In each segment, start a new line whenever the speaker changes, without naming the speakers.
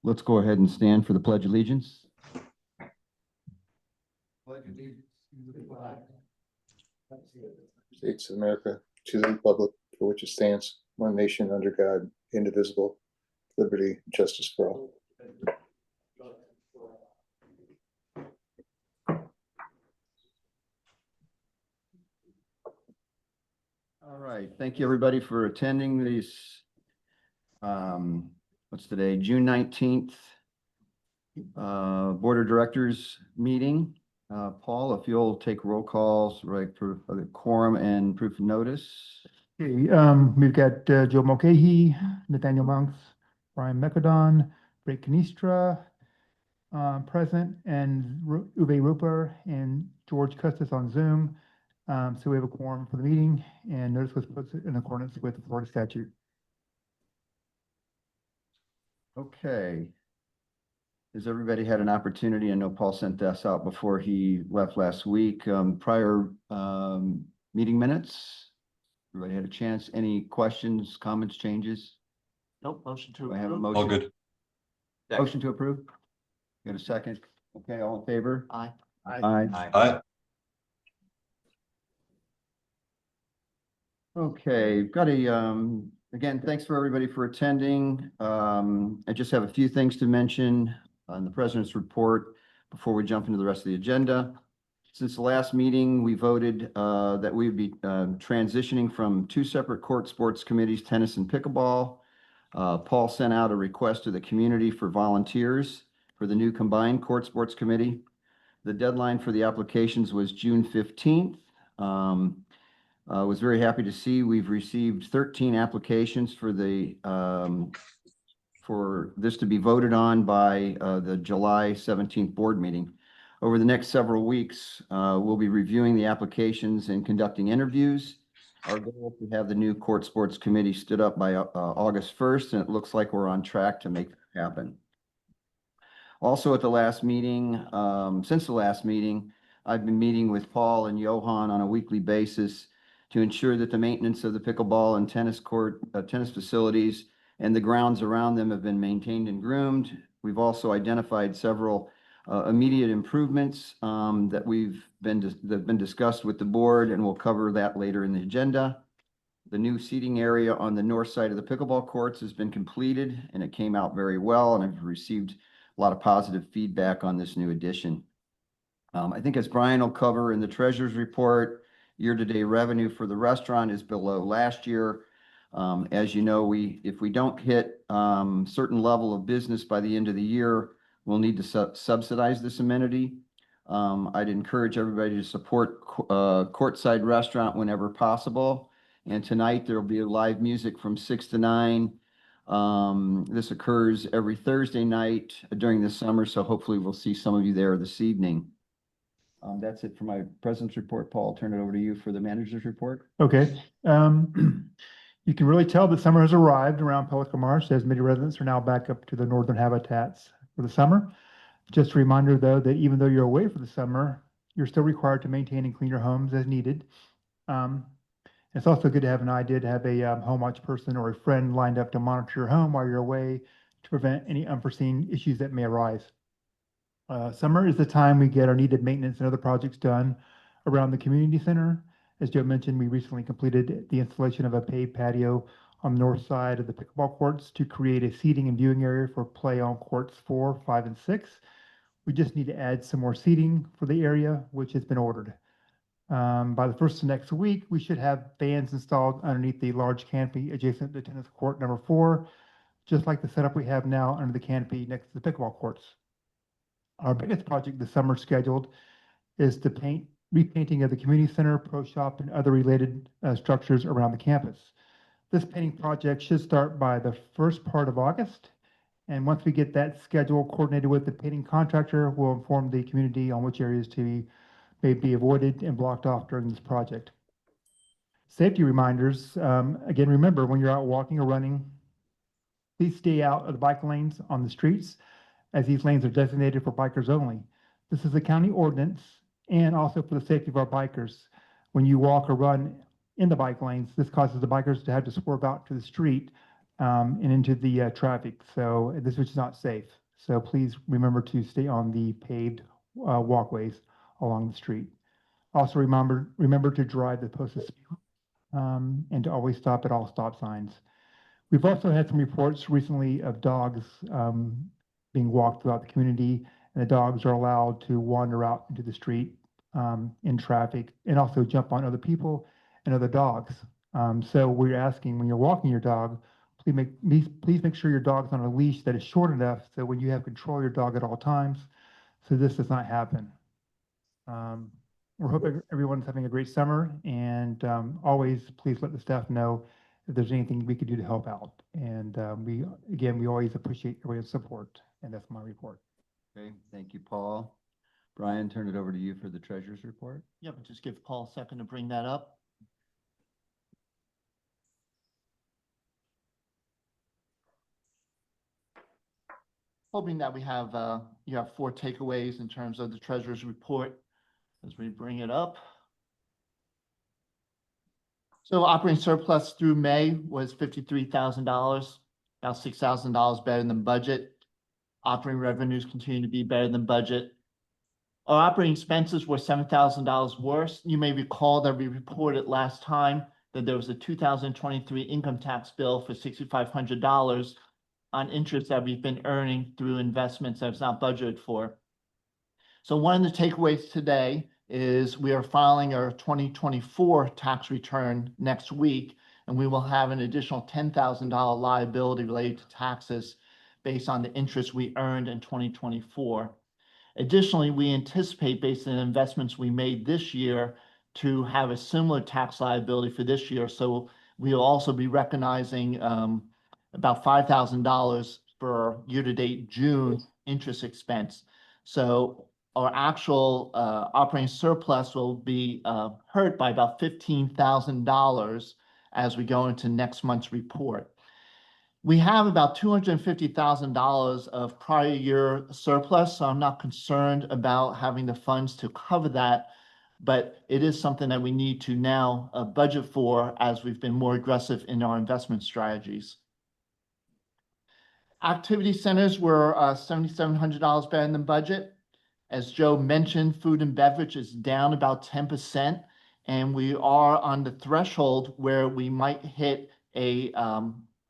Let's go ahead and stand for the Pledge of Allegiance. Pledge allegiance to the flag.
States of America, to the republic for which it stands, one nation under God, indivisible, liberty, and justice for all.
All right, thank you everybody for attending these, what's today, June 19th, Board of Directors meeting. Paul, if you'll take roll calls, right, for the quorum and proof of notice.
Okay, we've got Joe Mulcahy, Nathaniel Monks, Brian McAdon, Ray Canistra present, and Uwe Ruper and George Custis on Zoom. So we have a quorum for the meeting, and notice was posted in accordance with the Florida statute.
Okay. Has everybody had an opportunity? I know Paul sent this out before he left last week. Prior meeting minutes. Everybody had a chance. Any questions, comments, changes?
Nope, motion to
Do I have a
approve.
motion?
All good.
Motion to approve? Got a second? Okay, all in favor?
Aye.
Aye.
Aye.
Okay, got a, again, thanks for everybody for attending. I just have a few things to mention on the president's report before we jump into the rest of the agenda. Since the last meeting, we voted that we would be transitioning from two separate court sports committees, tennis and pickleball. Paul sent out a request to the community for volunteers for the new combined court sports committee. The deadline for the applications was June 15th. I was very happy to see we've received 13 applications for the for this to be voted on by the July 17th board meeting. Over the next several weeks, we'll be reviewing the applications and conducting interviews. Our goal is to have the new court sports committee stood up by August 1st, and it looks like we're on track to make that happen. Also at the last meeting, since the last meeting, I've been meeting with Paul and Johan on a weekly basis to ensure that the maintenance of the pickleball and tennis court, tennis facilities and the grounds around them have been maintained and groomed. We've also identified several immediate improvements that have been discussed with the board, and we'll cover that later in the agenda. The new seating area on the north side of the pickleball courts has been completed, and it came out very well, and I've received a lot of positive feedback on this new addition. I think as Brian will cover in the treasurer's report, year-to-date revenue for the restaurant is below last year. As you know, if we don't hit certain level of business by the end of the year, we'll need to subsidize this amenity. I'd encourage everybody to support Courtside Restaurant whenever possible. And tonight there will be live music from 6 to 9. This occurs every Thursday night during the summer, so hopefully we'll see some of you there this evening. That's it for my president's report. Paul, I'll turn it over to you for the manager's report.
Okay. You can really tell that summer has arrived around Pelican Marsh, as many residents are now back up to the northern habitats for the summer. Just a reminder, though, that even though you're away for the summer, you're still required to maintain and clean your homes as needed. It's also good to have an idea to have a home watch person or a friend lined up to monitor your home while you're away to prevent any unforeseen issues that may arise. Summer is the time we get our needed maintenance and other projects done around the community center. As Joe mentioned, we recently completed the installation of a paved patio on the north side of the pickleball courts to create a seating and viewing area for play on courts 4, 5, and 6. We just need to add some more seating for the area, which has been ordered. By the first of next week, we should have fans installed underneath the large canopy adjacent to tennis court number 4, just like the setup we have now under the canopy next to the pickleball courts. Our biggest project this summer scheduled is the repainting of the community center, pro shop, and other related structures around the campus. This painting project should start by the first part of August. And once we get that schedule coordinated with the painting contractor, we'll inform the community on which areas may be avoided and blocked off during this project. Safety reminders, again, remember when you're out walking or running, please stay out of the bike lanes on the streets, as these lanes are designated for bikers only. This is a county ordinance and also for the safety of our bikers. When you walk or run in the bike lanes, this causes the bikers to have to swerve out to the street and into the traffic. So this is not safe. So please remember to stay on the paved walkways along the street. Also remember to drive the posted speed and to always stop at all stop signs. We've also had some reports recently of dogs being walked throughout the community, and the dogs are allowed to wander out into the street in traffic and also jump on other people and other dogs. So we're asking, when you're walking your dog, please make sure your dog's on a leash that is short enough so when you have control of your dog at all times, so this does not happen. We're hoping everyone's having a great summer, and always please let the staff know if there's anything we could do to help out. And we always appreciate everyone's support, and that's my report.
Okay, thank you, Paul. Brian, turn it over to you for the treasurer's report.
Yeah, but just give Paul a second to bring that up. Hoping that we have, you have 4 takeaways in terms of the treasurer's report as we bring it up. So operating surplus through May was $53,000, about $6,000 better than budget. Operating revenues continue to be better than budget. Our operating expenses were $7,000 worse. You may recall that we reported last time that there was a 2023 income tax bill for $6,500 on interest that we've been earning through investments that was not budgeted for. So one of the takeaways today is we are filing our 2024 tax return next week, and we will have an additional $10,000 liability related to taxes based on the interest we earned in 2024. Additionally, we anticipate, based on the investments we made this year, to have a similar tax liability for this year. So we'll also be recognizing about $5,000 for year-to-date June interest expense. So our actual operating surplus will be hurt by about $15,000 as we go into next month's report. We have about $250,000 of prior year surplus, so I'm not concerned about having the funds to cover that, but it is something that we need to now budget for as we've been more aggressive in our investment strategies. Activity centers were $7,700 better than budget. As Joe mentioned, food and beverage is down about 10%, and we are on the threshold where we might hit a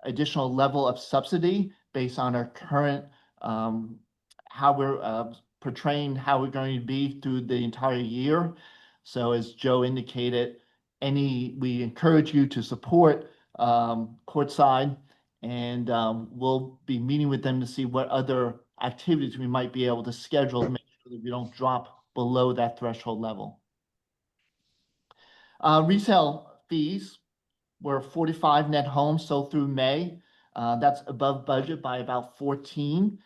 additional level of subsidy based on our current how we're portraying how we're going to be through the entire year. So as Joe indicated, we encourage you to support Courtside, and we'll be meeting with them to see what other activities we might be able to schedule to make sure that we don't drop below that threshold level. Resale fees were 45 net homes sold through May. That's above budget by about 14,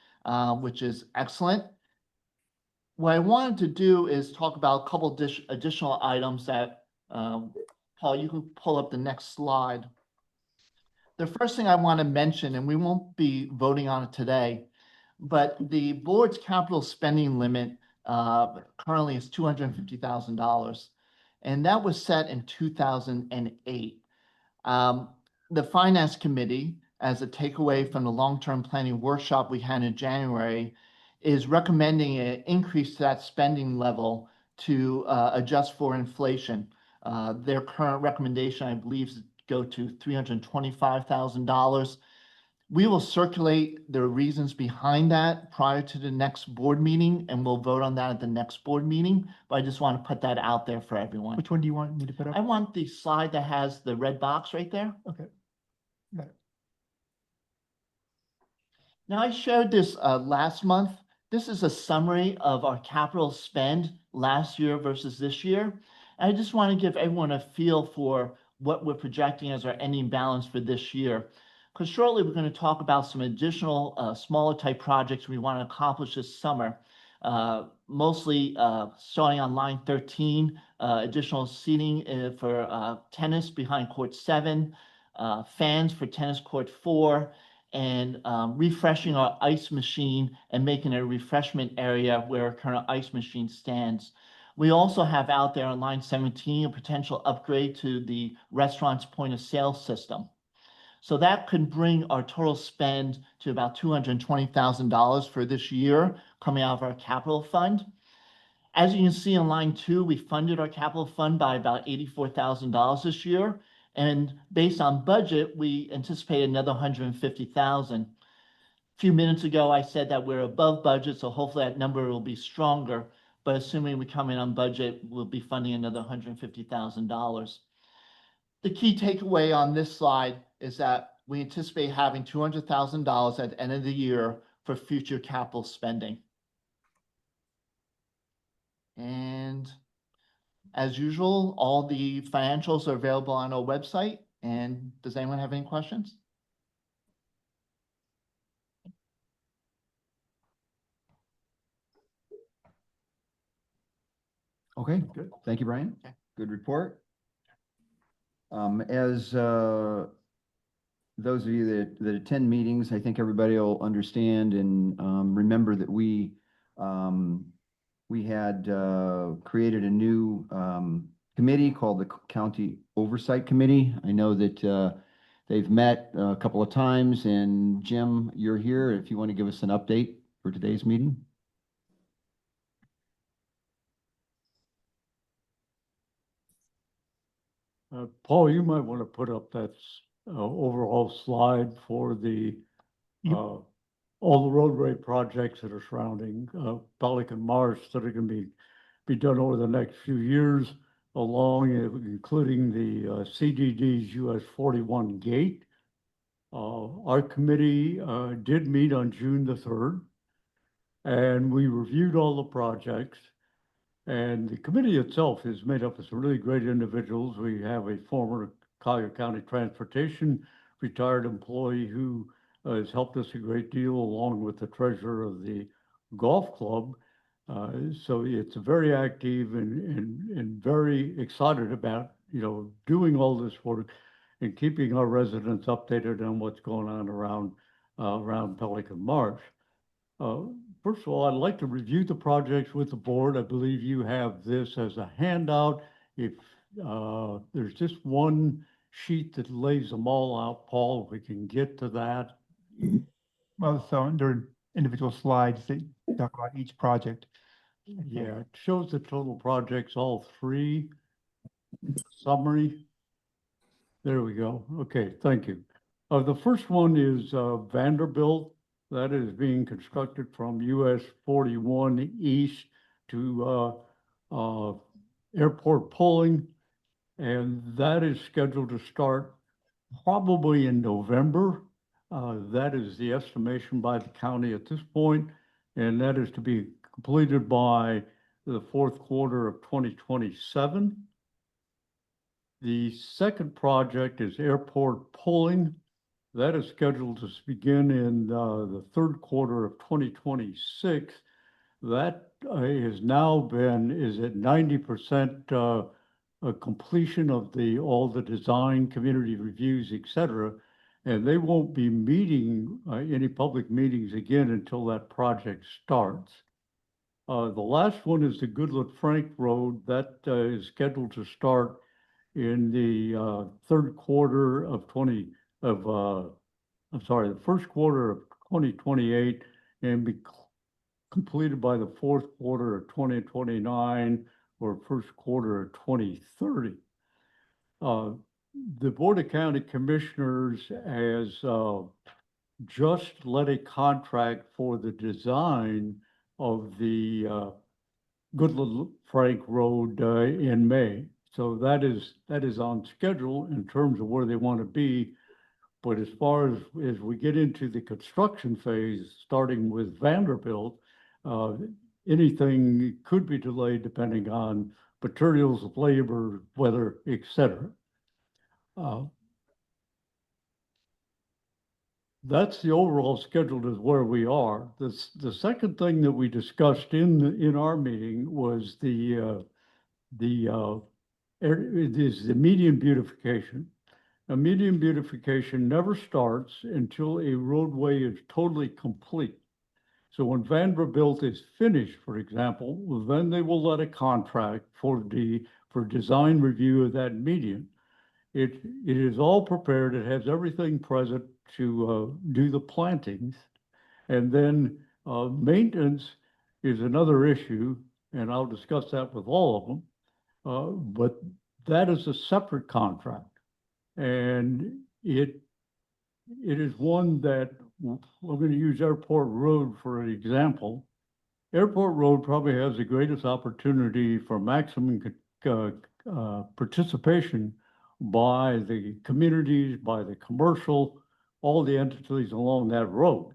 which is excellent. What I wanted to do is talk about a couple additional items that, Paul, you can pull up the next slide. The first thing I want to mention, and we won't be voting on it today, but the board's capital spending limit currently is $250,000, and that was set in 2008. The Finance Committee, as a takeaway from the long-term planning workshop we had in January, is recommending an increase to that spending level to adjust for inflation. Their current recommendation, I believe, is go to $325,000. We will circulate the reasons behind that prior to the next board meeting, and we'll vote on that at the next board meeting. But I just want to put that out there for everyone.
Which one do you want me to put up?
I want the slide that has the red box right there.
Okay, got it.
Now, I showed this last month. This is a summary of our capital spend last year versus this year. And I just want to give everyone a feel for what we're projecting as our ending balance for this year. Because shortly we're going to talk about some additional smaller type projects we want to accomplish this summer. Mostly starting on line 13, additional seating for tennis behind court 7, fans for tennis court 4, and refreshing our ice machine and making a refreshment area where our current ice machine stands. We also have out there on line 17 a potential upgrade to the restaurant's point of sale system. So that could bring our total spend to about $220,000 for this year, coming out of our capital fund. As you can see in line 2, we funded our capital fund by about $84,000 this year. And based on budget, we anticipate another $150,000. A few minutes ago, I said that we're above budget, so hopefully that number will be stronger. But assuming we come in on budget, we'll be funding another $150,000. The key takeaway on this slide is that we anticipate having $200,000 at the end of the year for future capital spending. And as usual, all the financials are available on our website. And does anyone have any questions?
Okay, good. Thank you, Brian.
Okay.
Good report. As those of you that attend meetings, I think everybody will understand and remember that we had created a new committee called the County Oversight Committee. I know that they've met a couple of times, and Jim, you're here if you want to give us an update for today's meeting.
Paul, you might want to put up that overall slide for the
Yep.
all the roadway projects that are surrounding Pelican Marsh that are going to be done over the next few years, along including the CDD's US 41 gate. Our committee did meet on June the 3rd, and we reviewed all the projects. And the committee itself is made up of some really great individuals. We have a former Collier County Transportation retired employee who has helped us a great deal, along with the treasurer of the golf club. So it's very active and very excited about, doing all this work and keeping our residents updated on what's going on around Pelican Marsh. First of all, I'd like to review the projects with the board. I believe you have this as a handout. If there's just one sheet that lays them all out, Paul, if we can get to that.
Well, so there are individual slides that talk about each project.
Yeah, it shows the total projects, all three. Summary. There we go. Okay, thank you. The first one is Vanderbilt. That is being constructed from US 41 east to airport pulling. And that is scheduled to start probably in November. That is the estimation by the county at this point, and that is to be completed by the fourth quarter of 2027. The second project is airport pulling. That is scheduled to begin in the third quarter of 2026. That is at 90% completion of all the design, community reviews, etc. And they won't be meeting any public meetings again until that project starts. The last one is the Goodlet Frank Road. That is scheduled to start in the third quarter of the first quarter of 2028 and be completed by the fourth quarter of 2029 or first quarter of 2030. The Board of County Commissioners has just let a contract for the design of the Goodland Frank Road in May. So that is on schedule in terms of where they want to be. But as far as we get into the construction phase, starting with Vanderbilt, anything could be delayed depending on materials, labor, weather, etc. That's the overall schedule is where we are. The second thing that we discussed in our meeting was the median beautification. A median beautification never starts until a roadway is totally complete. So when Vanderbilt is finished, for example, then they will let a contract for design review of that median. It is all prepared. It has everything present to do the plantings. And then maintenance is another issue, and I'll discuss that with all of them. But that is a separate contract. And it is one that we're going to use Airport Road for an example. Airport Road probably has the greatest opportunity for maximum participation by the communities, by the commercial, all the entities along that road.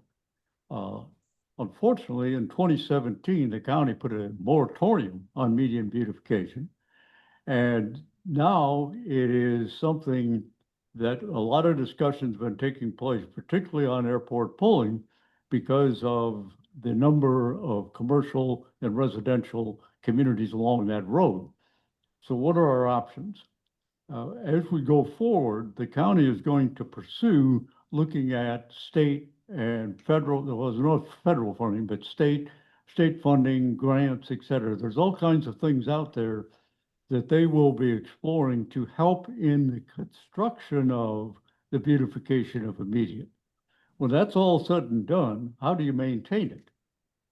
Unfortunately, in 2017, the county put a moratorium on median beautification. And now it is something that a lot of discussion's been taking place, particularly on airport pulling, because of the number of commercial and residential communities along that road. So what are our options? As we go forward, the county is going to pursue looking at state and federal, there was no federal funding, but state funding, grants, et cetera. There's all kinds of things out there that they will be exploring to help in the construction of the beautification of a median. When that's all said and done, how do you maintain it?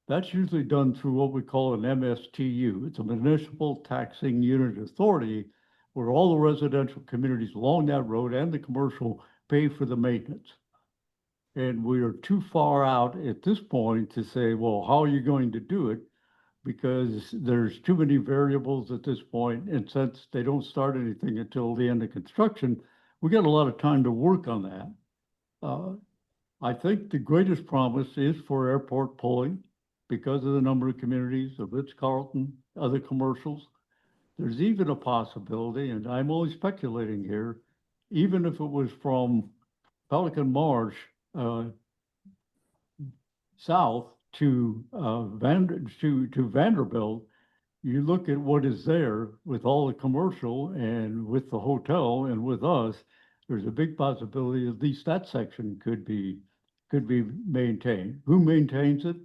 That's usually done through what we call an MSTU. It's a municipal taxing unit authority where all the residential communities along that road and the commercial pay for the maintenance. And we are too far out at this point to say, well, how are you going to do it? Because there's too many variables at this point, and since they don't start anything until the end of construction, we got a lot of time to work on that. I think the greatest promise is for airport pulling because of the number of communities, of Ritz-Carlton, other commercials. There's even a possibility, and I'm only speculating here, even if it was from Pelican Marsh south to Vanderbilt, you look at what is there with all the commercial and with the hotel and with us, there's a big possibility at least that section could be maintained. Who maintains it?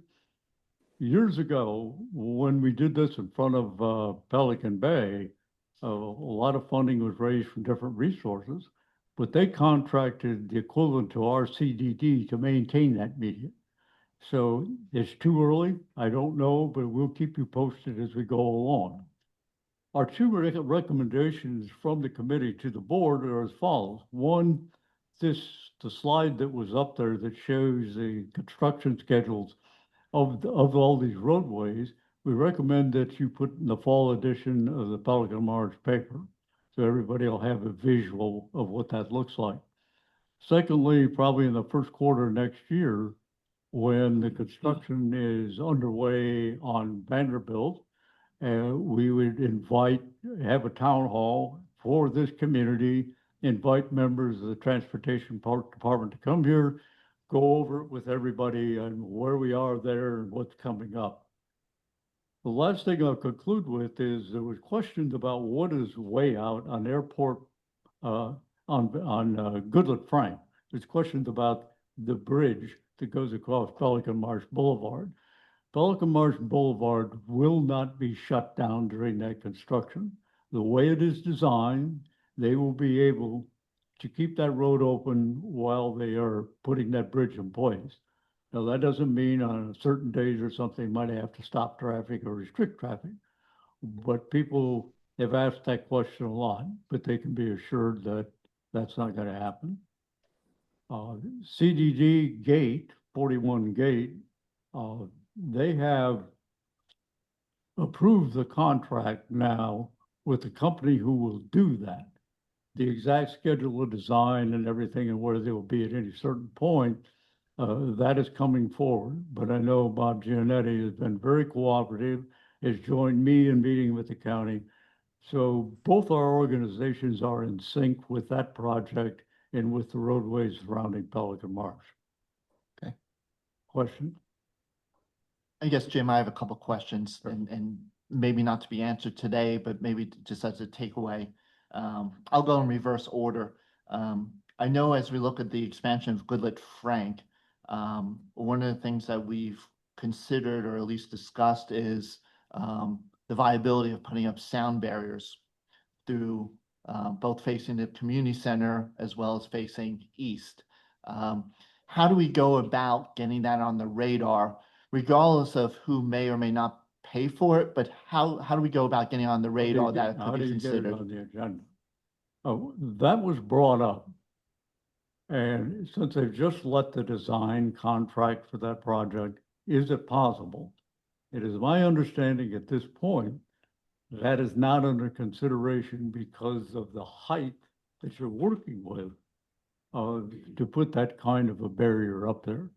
Years ago, when we did this in front of Pelican Bay, a lot of funding was raised from different resources, but they contracted the equivalent to our CDD to maintain that median. So it's too early, I don't know, but we'll keep you posted as we go along. Our two recommendations from the committee to the board are as follows. One, the slide that was up there that shows the construction schedules of all these roadways, we recommend that you put in the fall edition of the Pelican Marsh paper, so everybody will have a visual of what that looks like. Secondly, probably in the first quarter next year, when the construction is underway on Vanderbilt, we would have a town hall for this community, invite members of the Transportation Department to come here, go over it with everybody and where we are there and what's coming up. The last thing I'll conclude with is there was questions about what is way out on airport, on Goodlet Frank. There's questions about the bridge that goes across Pelican Marsh Boulevard. Pelican Marsh Boulevard will not be shut down during that construction. The way it is designed, they will be able to keep that road open while they are putting that bridge in place. Now, that doesn't mean on certain days or something might have to stop traffic or restrict traffic, but people have asked that question a lot, but they can be assured that that's not going to happen. CDD Gate, 41 Gate, they have approved the contract now with the company who will do that. The exact schedule of design and everything and where they will be at any certain point, that is coming forward. But I know Bob Giannetti has been very cooperative, has joined me in meeting with the county. So both our organizations are in sync with that project and with the roadways surrounding Pelican Marsh.
Okay.
Question?
I guess, Jim, I have a couple questions and maybe not to be answered today, but maybe just as a takeaway. I'll go in reverse order. I know as we look at the expansion of Goodlet Frank, one of the things that we've considered or at least discussed is the viability of putting up sound barriers through both facing the community center as well as facing east. How do we go about getting that on the radar, regardless of who may or may not pay for it, but how do we go about getting on the radar that it
How
could
do
be
you get it
considered?
on the agenda? That was brought up. And since they've just let the design contract for that project, is it possible? It is my understanding at this point, that is not under consideration because of the height that you're working with, to put that kind of a barrier up there.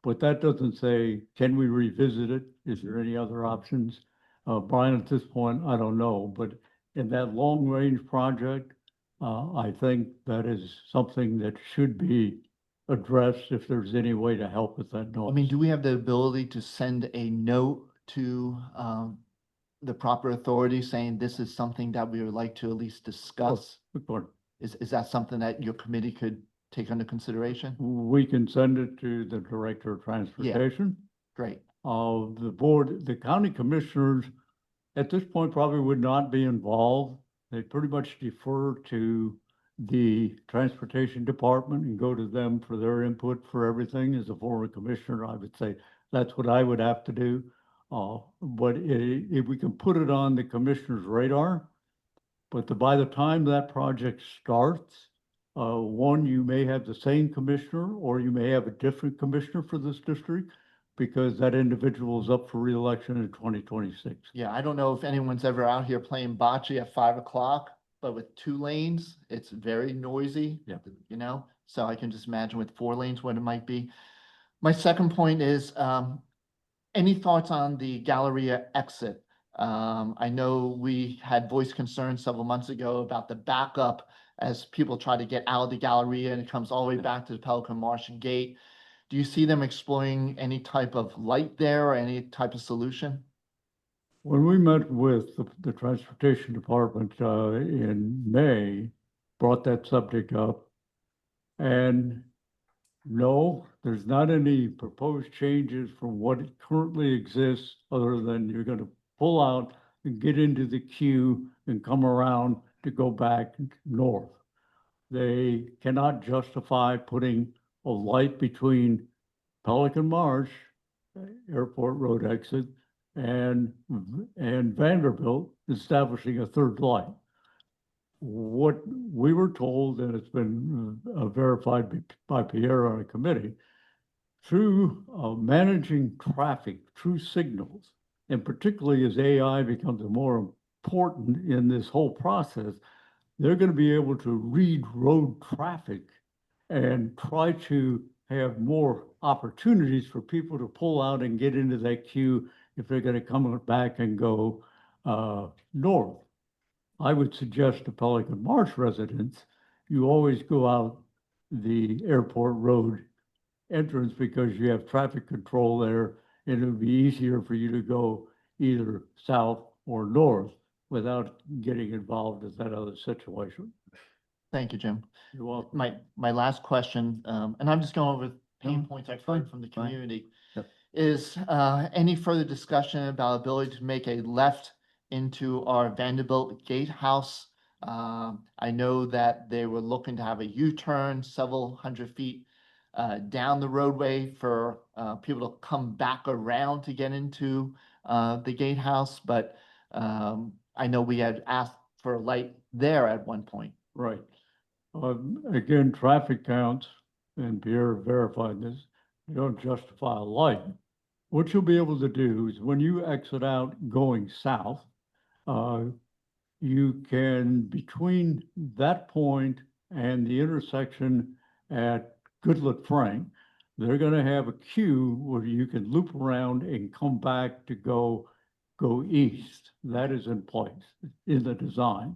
But that doesn't say, can we revisit it? Is there any other options? Brian, at this point, I don't know, but in that long-range project, I think that is something that should be addressed if there's any way to help with that noise.
I mean, do we have the ability to send a note to the proper authority saying this is something that we would like to at least discuss?
Good point.
Is that something that your committee could take under consideration?
We can send it to the Director of Transportation.
Great.
The board, the county commissioners, at this point probably would not be involved. They pretty much defer to the Transportation Department and go to them for their input for everything. As a former commissioner, I would say that's what I would have to do. But if we can put it on the commissioner's radar, but by the time that project starts, one, you may have the same commissioner or you may have a different commissioner for this district because that individual is up for reelection in 2026.
Yeah, I don't know if anyone's ever out here playing bocce at 5 o'clock, but with 2 lanes, it's very noisy.
Yeah.
You know, so I can just imagine with 4 lanes what it might be. My second point is, any thoughts on the Galleria exit? I know we had voiced concerns several months ago about the backup as people try to get out of the Galleria and it comes all the way back to the Pelican Marsh Gate. Do you see them exploring any type of light there or any type of solution?
When we met with the Transportation Department in May, brought that subject up. And no, there's not any proposed changes from what currently exists, other than you're going to pull out and get into the queue and come around to go back north. They cannot justify putting a light between Pelican Marsh, Airport Road exit, and Vanderbilt, establishing a third light. What we were told, and it's been verified by Pierre on a committee, through managing traffic, through signals, and particularly as AI becomes more important in this whole process, they're going to be able to read road traffic and try to have more opportunities for people to pull out and get into that queue if they're going to come back and go north. I would suggest to Pelican Marsh residents, you always go out the airport road entrance because you have traffic control there, and it would be easier for you to go either south or north without getting involved in that other situation.
Thank you, Jim.
You're welcome.
My last question, and I'm just going over pain
No,
points I've
fine,
heard from the
fine.
community.
Yep.
Is any further discussion about ability to make a left into our Vanderbilt gatehouse? I know that they were looking to have a U-turn several hundred feet down the roadway for people to come back around to get into the gatehouse, but I know we had asked for a light there at one point.
Right. Again, traffic counts, and Pierre verified this, you don't justify a light. What you'll be able to do is when you exit out going south, you can, between that point and the intersection at Goodlet Frank, they're gonna have a queue where you can loop around and come back to go east. That is in place in the design.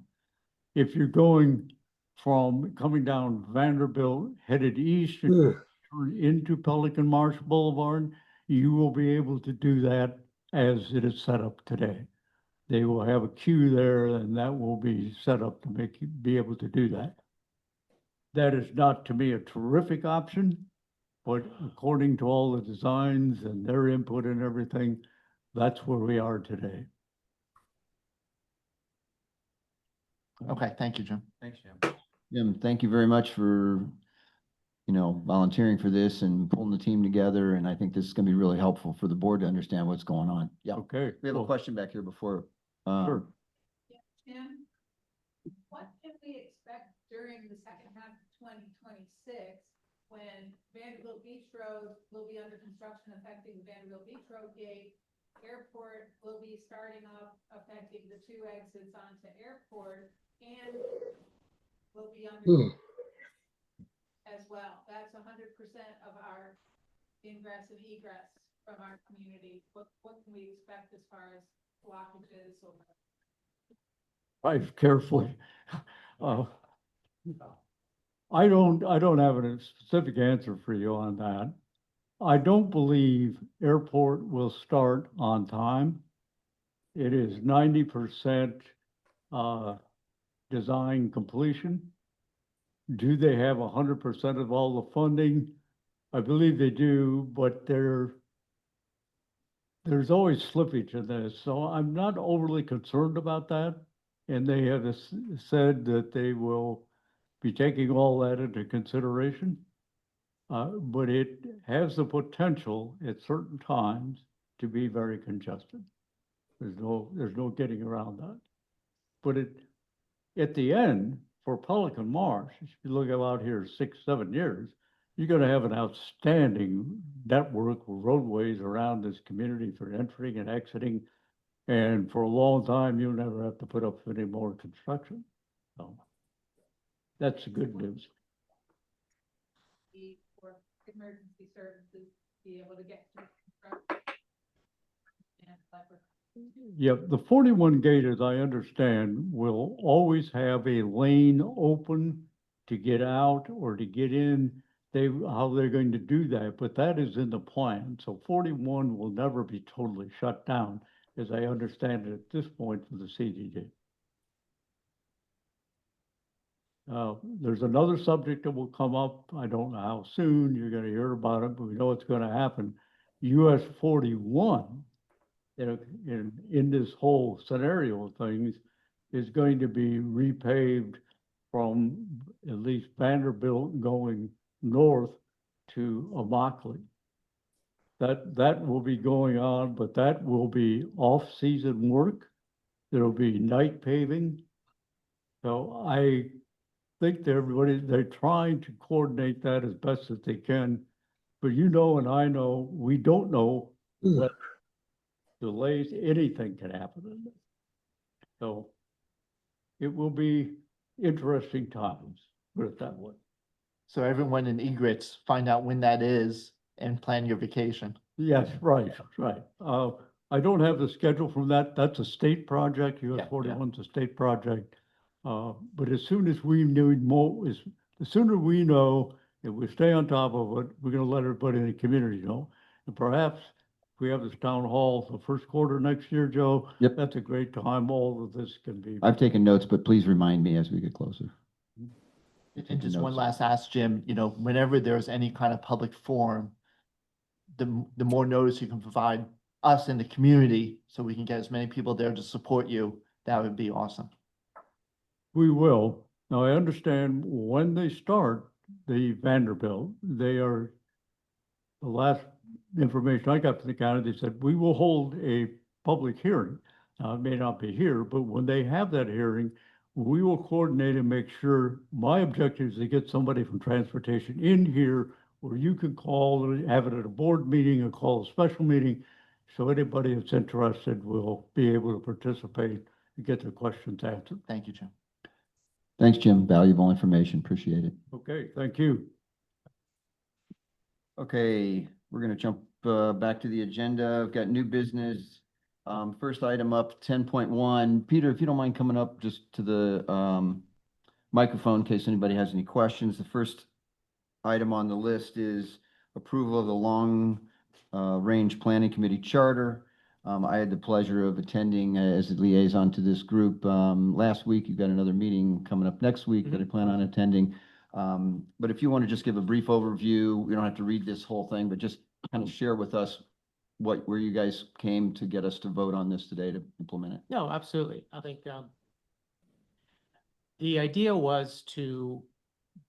If you're coming down Vanderbilt, headed east and turn into Pelican Marsh Boulevard, you will be able to do that as it is set up today. They will have a queue there, and that will be set up to make you be able to do that. That is not, to me, a terrific option, but according to all the designs and their input and everything, that's where we are today.
Okay, thank you, Jim.
Thanks, Jim.
Jim, thank you very much for, volunteering for this and pulling the team together. And I think this is going to be really helpful for the board to understand what's going on. Yeah.
Okay.
We have a
well,
question back here before.
Sure.
Tim, what can we expect during the second half of 2026 when Vanderbilt Beach Road will be under construction affecting Vanderbilt Beach Road Gate? Airport will be starting up affecting the two exits onto airport and will be under as well. That's 100% of our ingress and egress from our community. What can we expect as far as blockages or?
Drive carefully. Uh, I don't have a specific answer for you on that. I don't believe airport will start on time. It is 90% design completion. Do they have 100% of all the funding? I believe they do, but there's always slippage in this, so I'm not overly concerned about that. And they have said that they will be taking all that into consideration. But it has the potential at certain times to be very congested. There's no getting around that. But at the end, for Pelican Marsh, if you look out here 6-7 years, you're gonna have an outstanding network of roadways around this community for entering and exiting. And for a long time, you'll never have to put up any more construction. So that's the good news.
For emergency services be able to get to construction. And like
Yep, the 41 gate, as I understand, will always have a lane open to get out or to get in. How they're going to do that, but that is in the plan. So 41 will never be totally shut down, as I understand it at this point for the CDD. There's another subject that will come up. I don't know how soon you're gonna hear about it, but we know it's gonna happen. US 41, in this whole scenario of things, is going to be repaved from at least Vanderbilt going north to Immokalee. That will be going on, but that will be off-season work. There'll be night paving. So I think they're trying to coordinate that as best as they can. But you know, and I know, we don't know what delays, anything can happen in this. So it will be interesting times, put it that way.
So everyone in egrets, find out when that is and plan your vacation.
Yes, right. I don't have the schedule from that. That's a state project.
Yeah,
US
yeah.
41's a state project. But as soon as we know more, the sooner we know, if we stay on top of it, we're gonna let everybody in the community know. And perhaps if we have this town hall the first quarter next year, Joe.
Yep.
That's a great time. All of this can be.
I've taken notes, but please remind me as we get closer.
And just one last ask, Jim, whenever there's any kind of public forum, the more notice you can provide us in the community, so we can get as many people there to support you, that would be awesome.
We will. Now, I understand when they start the Vanderbilt, the last information I got from the county, they said, we will hold a public hearing. Now, it may not be here, but when they have that hearing, we will coordinate and make sure, my objective is to get somebody from transportation in here where you can call, and have it at a board meeting or call a special meeting. So anybody that's interested will be able to participate and get their questions answered.
Thank you, Jim.
Thanks, Jim. Valuable information. Appreciate it.
Okay, thank you.
Okay, we're gonna jump back to the agenda. I've got new business. First item up, 10.1. Peter, if you don't mind coming up just to the microphone in case anybody has any questions. The first item on the list is approval of the long range planning committee charter. I had the pleasure of attending as a liaison to this group last week. You've got another meeting coming up next week that I plan on attending. But if you want to just give a brief overview, we don't have to read this whole thing, but just kind of share with us where you guys came to get us to vote on this today to implement it.
No, absolutely. I think, The idea was to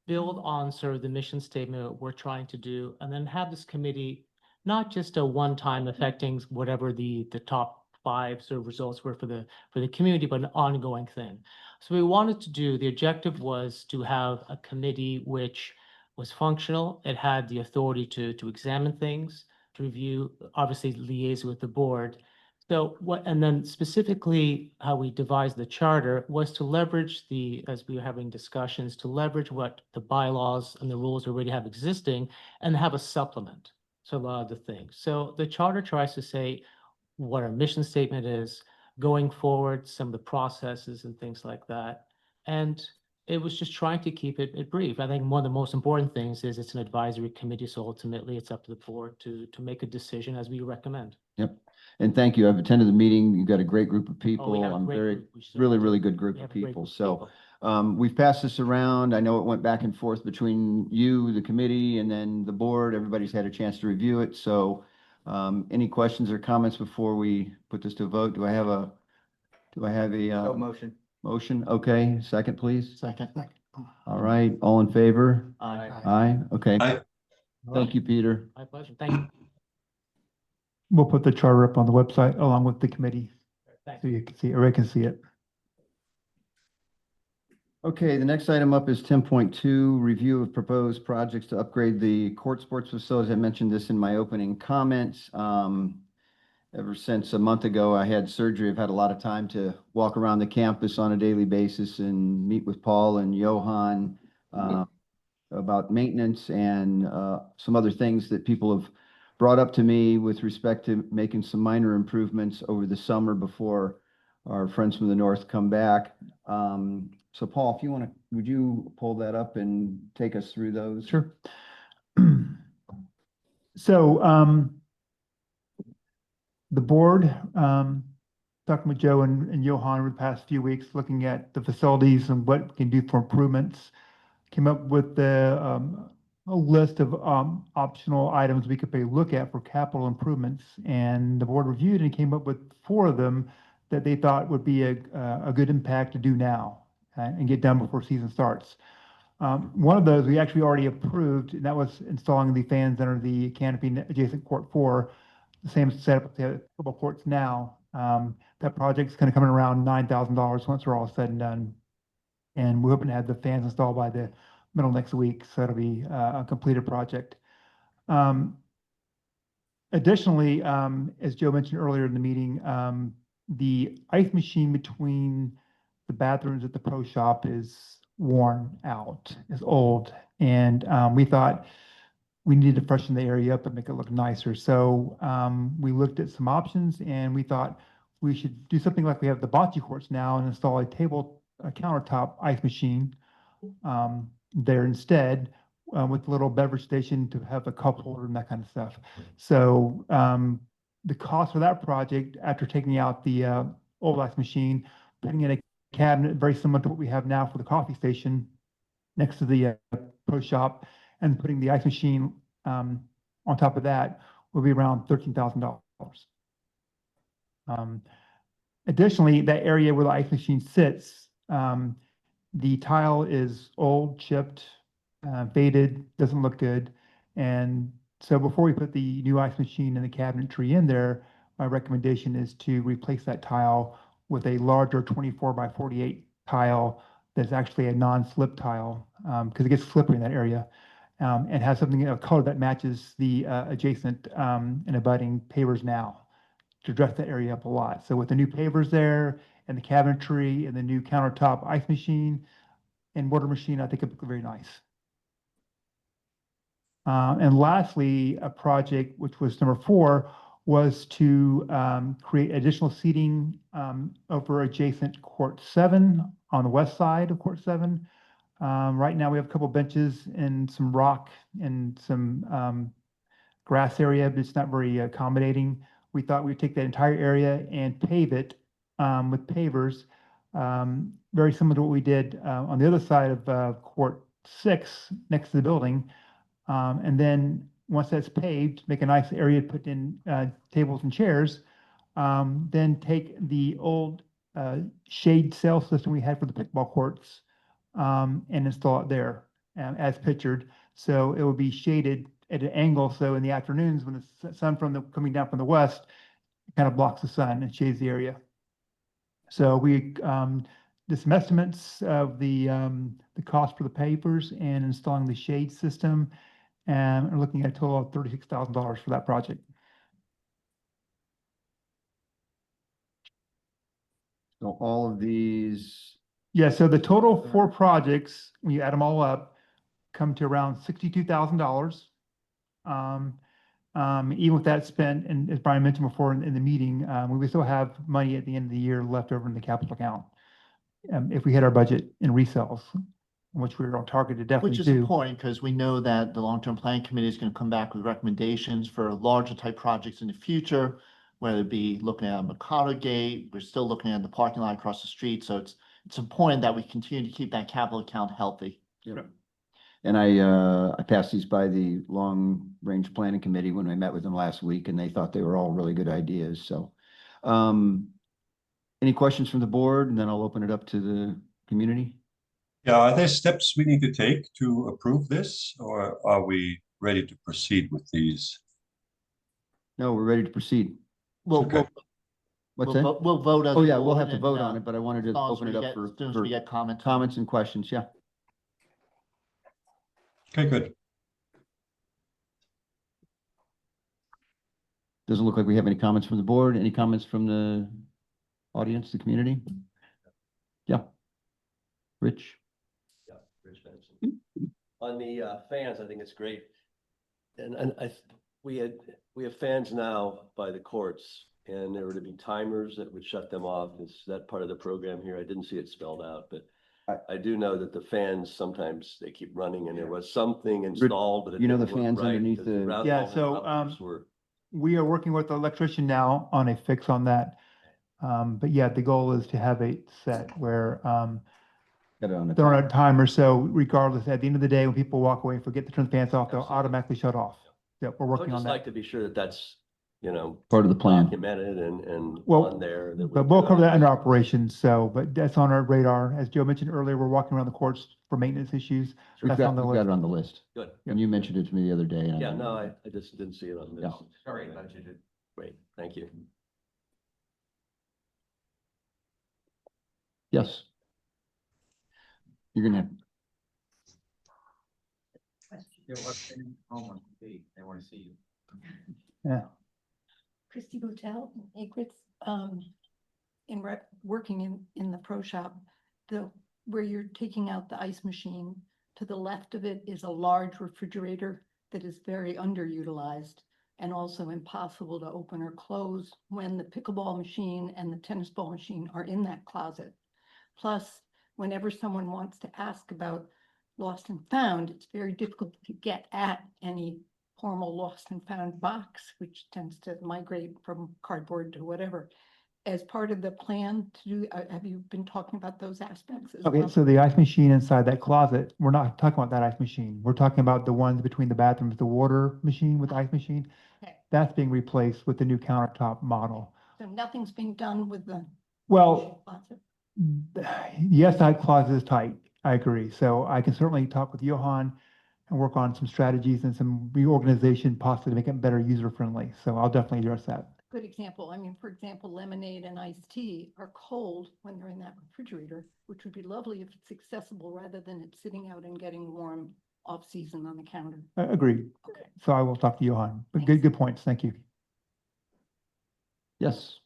build on sort of the mission statement we're trying to do, and then have this committee, not just a one-time affecting whatever the top five sort of results were for the community, but an ongoing thing. So we wanted to do, the objective was to have a committee which was functional. It had the authority to examine things, to review, obviously liaise with the board. So what, and then specifically how we devised the charter was to leverage the, as we were having discussions, to leverage what the bylaws and the rules already have existing and have a supplement to a lot of the things. So the charter tries to say what our mission statement is going forward, some of the processes and things like that. And it was just trying to keep it brief. I think one of the most important things is it's an advisory committee, so ultimately it's up to the board to make a decision as we recommend.
Yep. And thank you. I've attended the meeting. You've got a great group of
Oh, we
people.
have a
I'm
great
very,
group. We certainly
really,
do.
really good group
We
of
have a great
people.
group of
So
people.
we've passed this around. I know it went back and forth between you, the committee, and then the board. Everybody's had a chance to review it. So any questions or comments before we put this to a vote? Do I have a
Motion.
motion? Okay, second, please.
Second.
All right, all in favor?
Aye.
Aye, okay. Thank you, Peter.
My pleasure. Thank you.
We'll put the charter up on the website along with the committee,
Thank
so
you.
you can see, everybody can see it.
Okay, the next item up is 10.2, review of proposed projects to upgrade the court sports facilities. I mentioned this in my opening comments. Ever since a month ago, I had surgery. I've had a lot of time to walk around the campus on a daily basis and meet with Paul and Johan about maintenance and some other things that people have brought up to me with respect to making some minor improvements over the summer before our friends from the north come back. So Paul, if you want to, would you pull that up and take us through those?
Sure. So, the board, talking with Joe and Johan over the past few weeks, looking at the facilities and what we can do for improvements, came up with a list of optional items we could maybe look at for capital improvements. And the board reviewed and came up with 4 of them that they thought would be a good impact to do now and get done before season starts. One of those we actually already approved, and that was installing the fans under the canopy adjacent court 4, the same setup with the football courts now. That project's going to come in around $9,000 once we're all said and done. And we're hoping to have the fans installed by the middle of next week, so it'll be a completed project. Additionally, as Joe mentioned earlier in the meeting, the ice machine between the bathrooms at the pro shop is worn out, is old. And we thought we needed to freshen the area up and make it look nicer. So we looked at some options, and we thought we should do something like we have the bocce courts now and install a countertop ice machine there instead, with a little beverage station to have a cup holder and that kind of stuff. So the cost for that project, after taking out the old ice machine, putting in a cabinet very similar to what we have now for the coffee station next to the pro shop, and putting the ice machine on top of that, will be around $13,000. Additionally, that area where the ice machine sits, the tile is old, chipped, faded, doesn't look good. And so before we put the new ice machine and the cabinetry in there, my recommendation is to replace that tile with a larger 24 by 48 tile that's actually a non-slip tile, because it gets slippery in that area, and has something of color that matches the adjacent and abutting pavers now to dress that area up a lot. So with the new pavers there and the cabinetry and the new countertop ice machine and water machine, I think it looked very nice. And lastly, a project, which was number 4, was to create additional seating over adjacent court 7 on the west side of court 7. Right now we have a couple benches and some rock and some grass area, but it's not very accommodating. We thought we'd take that entire area and pave it with pavers, very similar to what we did on the other side of court 6 next to the building. And then once that's paved, make a nice area to put in tables and chairs. Then take the old shade cell system we had for the pickleball courts, and install it there, as pictured. So it will be shaded at an angle, so in the afternoons, when the sun coming down from the west, it kind of blocks the sun and shades the area. So we did some estimates of the cost for the papers and installing the shade system, and we're looking at a total of $36,000 for that project.
So all of these,
Yeah, so the total 4 projects, when you add them all up, come to around $62,000. Even with that spent, and as Brian mentioned before in the meeting, we would still have money at the end of the year left over in the capital account. If we hit our budget in resales, which we're on target to definitely
Which is
do.
important because we know that the long-term planning committee is going to come back with recommendations for larger type projects in the future, whether it be looking at Mikado Gate, we're still looking at the parking lot across the street. So it's important that we continue to keep that capital account healthy.
and I passed these by the Long Range Planning Committee when I met with them last week, and they thought they were all really good ideas, so. Any questions from the board, and then I'll open it up to the community?
Yeah, are there steps we need to take to approve this, or are we ready to proceed with these?
No, we're ready to proceed.
We'll,
Okay.
What's that?
we'll vote as.
Oh,
a
yeah, we'll
board
have to
and,
vote on it, but I wanted to
as long as
open
we
it up
get-
for
As soon as we get comments.
comments and questions, yeah.
Okay, good.
Doesn't look like we have any comments from the board. Any comments from the audience, the community? Yeah. Rich?
Yeah, Rich Benson. On the fans, I think it's great. And we have fans now by the courts, and there were to be timers that would shut them off. Is that part of the program here? I didn't see it spelled out, but I do know that the fans, sometimes they keep running, and there was something installed, but it
you know the
didn't work
fans
right
underneath
because
the-
round
Yeah,
ball
so,
interrupters were-
We are working with the electrician now on a fix on that. But yeah, the goal is to have it set where,
Got it on the
they're on
top.
a timer, so regardless, at the end of the day, when people walk away, forget to turn the fans off, they'll
Absolutely.
automatically shut off. Yeah, we're
I would
working on
just
that.
like to be sure that that's,
Part of the plan.
documented and
Well,
on there. That
But
we
we'll
do
cover that under
operations.
operations, so, but that's on our radar. As Joe mentioned earlier, we're walking around the courts for maintenance issues.
We've
That's
got,
on the
we've got
list.
it on the list.
Good.
And you mentioned it to me the other day. and
Yeah, no, I just didn't see it on this.
Yeah.
Sorry, budgeted. Great, thank you.
Yes. You're gonna have,
They want to see you.
Yeah.
Christy Botel, Acritz, working in the pro shop, where you're taking out the ice machine, to the left of it is a large refrigerator that is very underutilized and also impossible to open or close when the pickleball machine and the tennis ball machine are in that closet. Plus, whenever someone wants to ask about lost and found, it's very difficult to get at any formal lost and found box, which tends to migrate from cardboard to whatever. As part of the plan to do, have you been talking about those aspects as
Okay,
well?
so the ice machine inside that closet, we're not talking about that ice machine. We're talking about the ones between the bathrooms, the water machine with the ice machine.
Okay.
That's being replaced with the new countertop model.
So nothing's being done with the.
Well,
closet?
yes, that closet is tight. I agree. So I can certainly talk with Johan and work on some strategies and some reorganization possibly to make it better user friendly. So I'll definitely address that.
Good example. I mean, for example, lemonade and iced tea are cold when they're in that refrigerator, which would be lovely if it's accessible rather than it's sitting out and getting warm off season on the counter.
Agreed.
Okay.
So I will talk to Johan. But
Thanks.
good points. Thank you.
yes.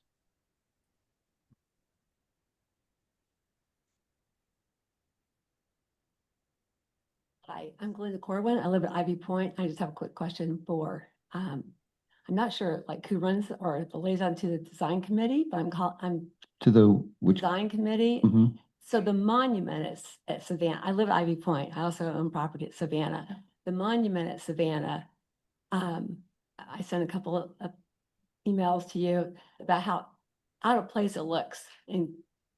Hi, I'm Glenda Corwin. I live at Ivy Point. I just have a quick question for, I'm not sure like who runs or the liaison to the design committee, but I'm
To the, which,
design committee.
Mhm.
So the monument is at Savannah. I live at Ivy Point. I also own property at Savannah. The monument at Savannah, I sent a couple of emails to you about how out of place it looks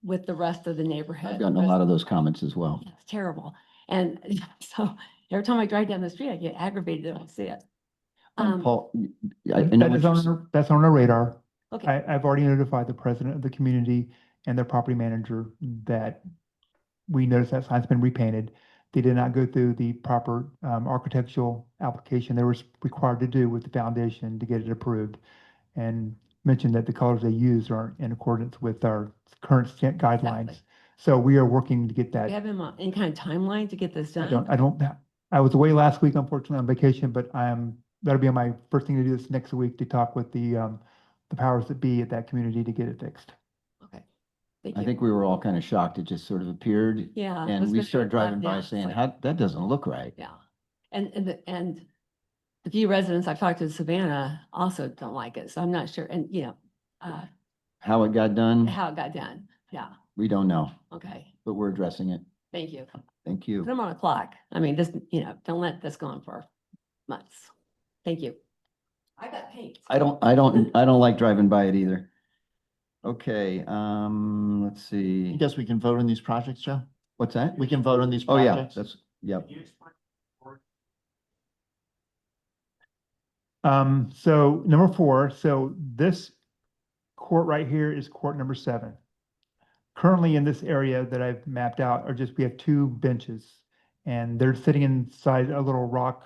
with the rest of the neighborhood.
I've gotten a lot of those comments as well.
Yeah, it's terrible. And so every time I drive down the street, I get aggravated when I see it.
Paul, I know what you're saying.
That's on our radar.
Okay,
I've already notified the president of the community and their property manager that we noticed that sign's been repainted. They did not go through the proper architectural application they were required to do with the foundation to get it approved. And mentioned that the colors they use aren't in accordance with our current guidelines.
Exactly.
So we are working to get
Do
that.
we have any kind of timeline to get this
I
done?
don't, I was away last week, unfortunately, on vacation, but that'll be my first thing to do this next week to talk with the powers that be at that community to get it fixed.
Okay, thank
I
you.
think we were all kind of shocked. It just sort of appeared.
Yeah. it
And
was
we
good
started
to have-
driving
yeah,
by
it's
saying,
like-
how, that doesn't look right.
Yeah, and the few residents I've talked to in Savannah also don't like it, so I'm not sure, and
How it got done,
how it got done. Yeah,
we don't know,
okay,
but we're addressing it.
thank you.
Thank
Put
you.
them on a clock. I mean, just, don't let this go on for months. Thank you. I got paint.
I don't like driving by it either. Okay, let's
I
see.
guess we can vote on these projects, Joe?
What's that?
We can vote on these
Oh, yeah,
projects?
that's, yep.
So number 4, so this court right here is court number 7. Currently in this area that I've mapped out we have 2 benches and they're sitting inside a little rock,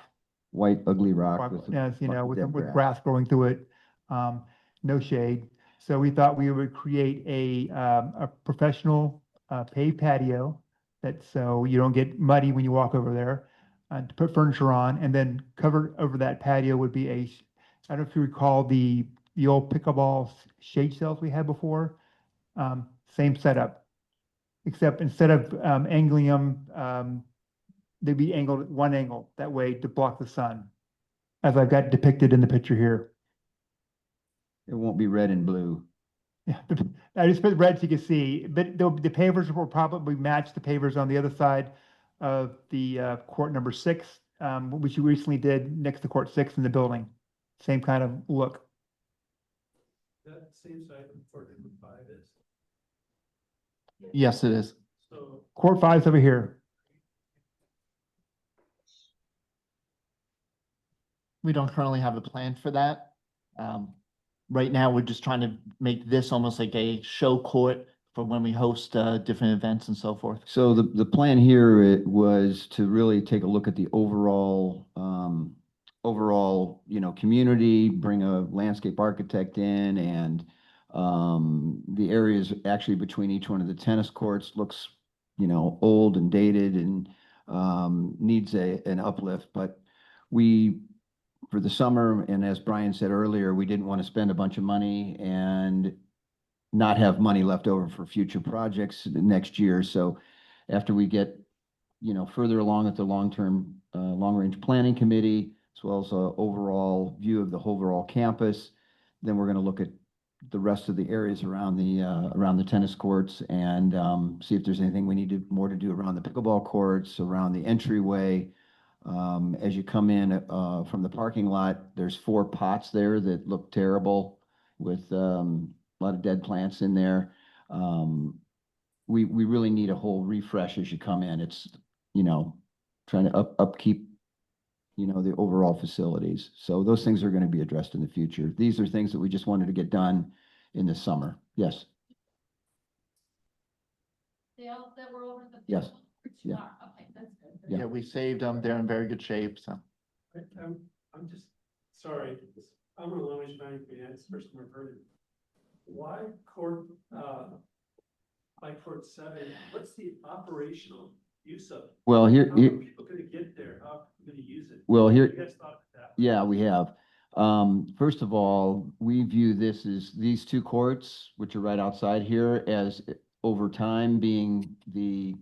White ugly rock with.
as you know, with
dead
grass growing through it, no shade. So we thought we would create a professional paved patio that so you don't get muddy when you walk over there, to put furniture on, and then covered over that patio would be I don't know if you recall the old pickleball shade shells we had before. Same setup, except instead of angling them, they'd be angled at one angle that way to block the sun, as I've got depicted in the picture here.
It won't be red and blue.
Yeah, I just put red so you can see, but the pavers will probably match the pavers on the other side of the court number 6, which you recently did next to court 6 in the building. Same kind of look.
That same side for number 5 is.
Yes, it is.
So
Court 5's over here.
We don't currently have a plan for that. Right now, we're just trying to make this almost like a show court for when we host different events and so forth.
So the plan here it was to really take a look at the overall, community, bring a landscape architect in and the areas actually between each one of the tennis courts looks, old and dated and needs an uplift, but for the summer, and as Brian said earlier, we didn't want to spend a bunch of money and not have money left over for future projects next year. So after we get, further along at the long-range planning committee, as well as a overall view of the overall campus, then we're going to look at the rest of the areas around the tennis courts and see if there's anything we need more to do around the pickleball courts, around the entryway. As you come in from the parking lot, there's 4 pots there that look terrible with a lot of dead plants in there. We really need a whole refresh as you come in. It's, trying to upkeep, the overall facilities. So those things are going to be addressed in the future. These are things that we just wanted to get done in the summer. Yes.
That were over the.
Yes. Yeah.
Okay, that's good.
Yeah.
Yeah, we saved them. They're in very good shape, so.
I'm just, sorry, I'm a Long-Range Planning Committee, that's the first time I've heard it. Why court, by court 7, what's the operational use of it?
Well,
How are
here,
people gonna get there? How are people gonna use it?
well, here,
You guys thought of that?
yeah, we have. First of all, we view this as these 2 courts, which are right outside here, as over time being the,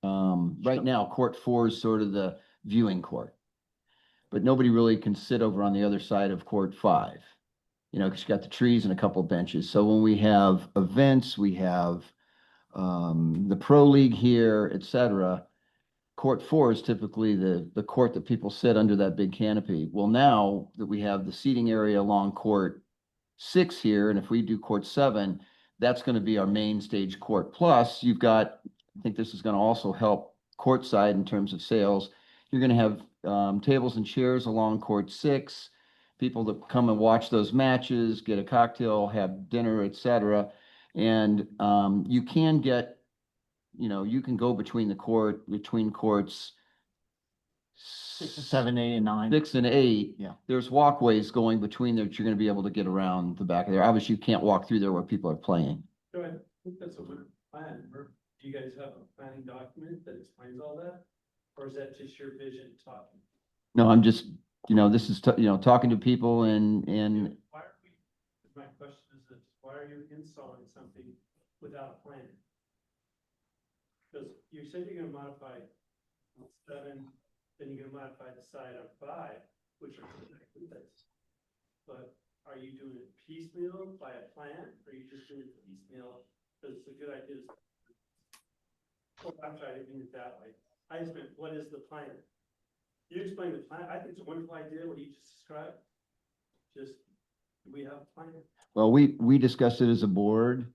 right now, court 4 is sort of the viewing court. But nobody really can sit over on the other side of court 5, because you got the trees and a couple benches. So when we have events, we have the pro league here, et cetera. Court 4 is typically the court that people sit under that big canopy. Well, now that we have the seating area along court 6 here, and if we do court 7, that's going to be our main stage court. Plus, you've got, I think this is going to also help courtside in terms of sales. You're going to have tables and chairs along court 6, people that come and watch those matches, get a cocktail, have dinner, et cetera. And you can get, you can go between courts.
7, 8, and 9.
6 and 8.
Yeah.
There's walkways going between there that you're gonna be able to get around the back of there. Obviously, you can't walk through there where people are playing.
So I think that's a good plan. Do you guys have a planning document that explains all that? Or is that just your vision talking?
No, I'm just, this is, talking to people and,
Why are we, my question is this, why are you installing something without a plan? Because you said you're gonna modify 7, then you're gonna modify the side on 5, which are connected things. But are you doing it piecemeal by a plan, or are you just doing it piecemeal because it's a good idea? Well, I'm sorry, I didn't mean it that way. I just meant, what is the plan? You explained the plan. I think it's a wonderful idea, what you just described. Just, do we have a plan?
well, we discussed it as a board.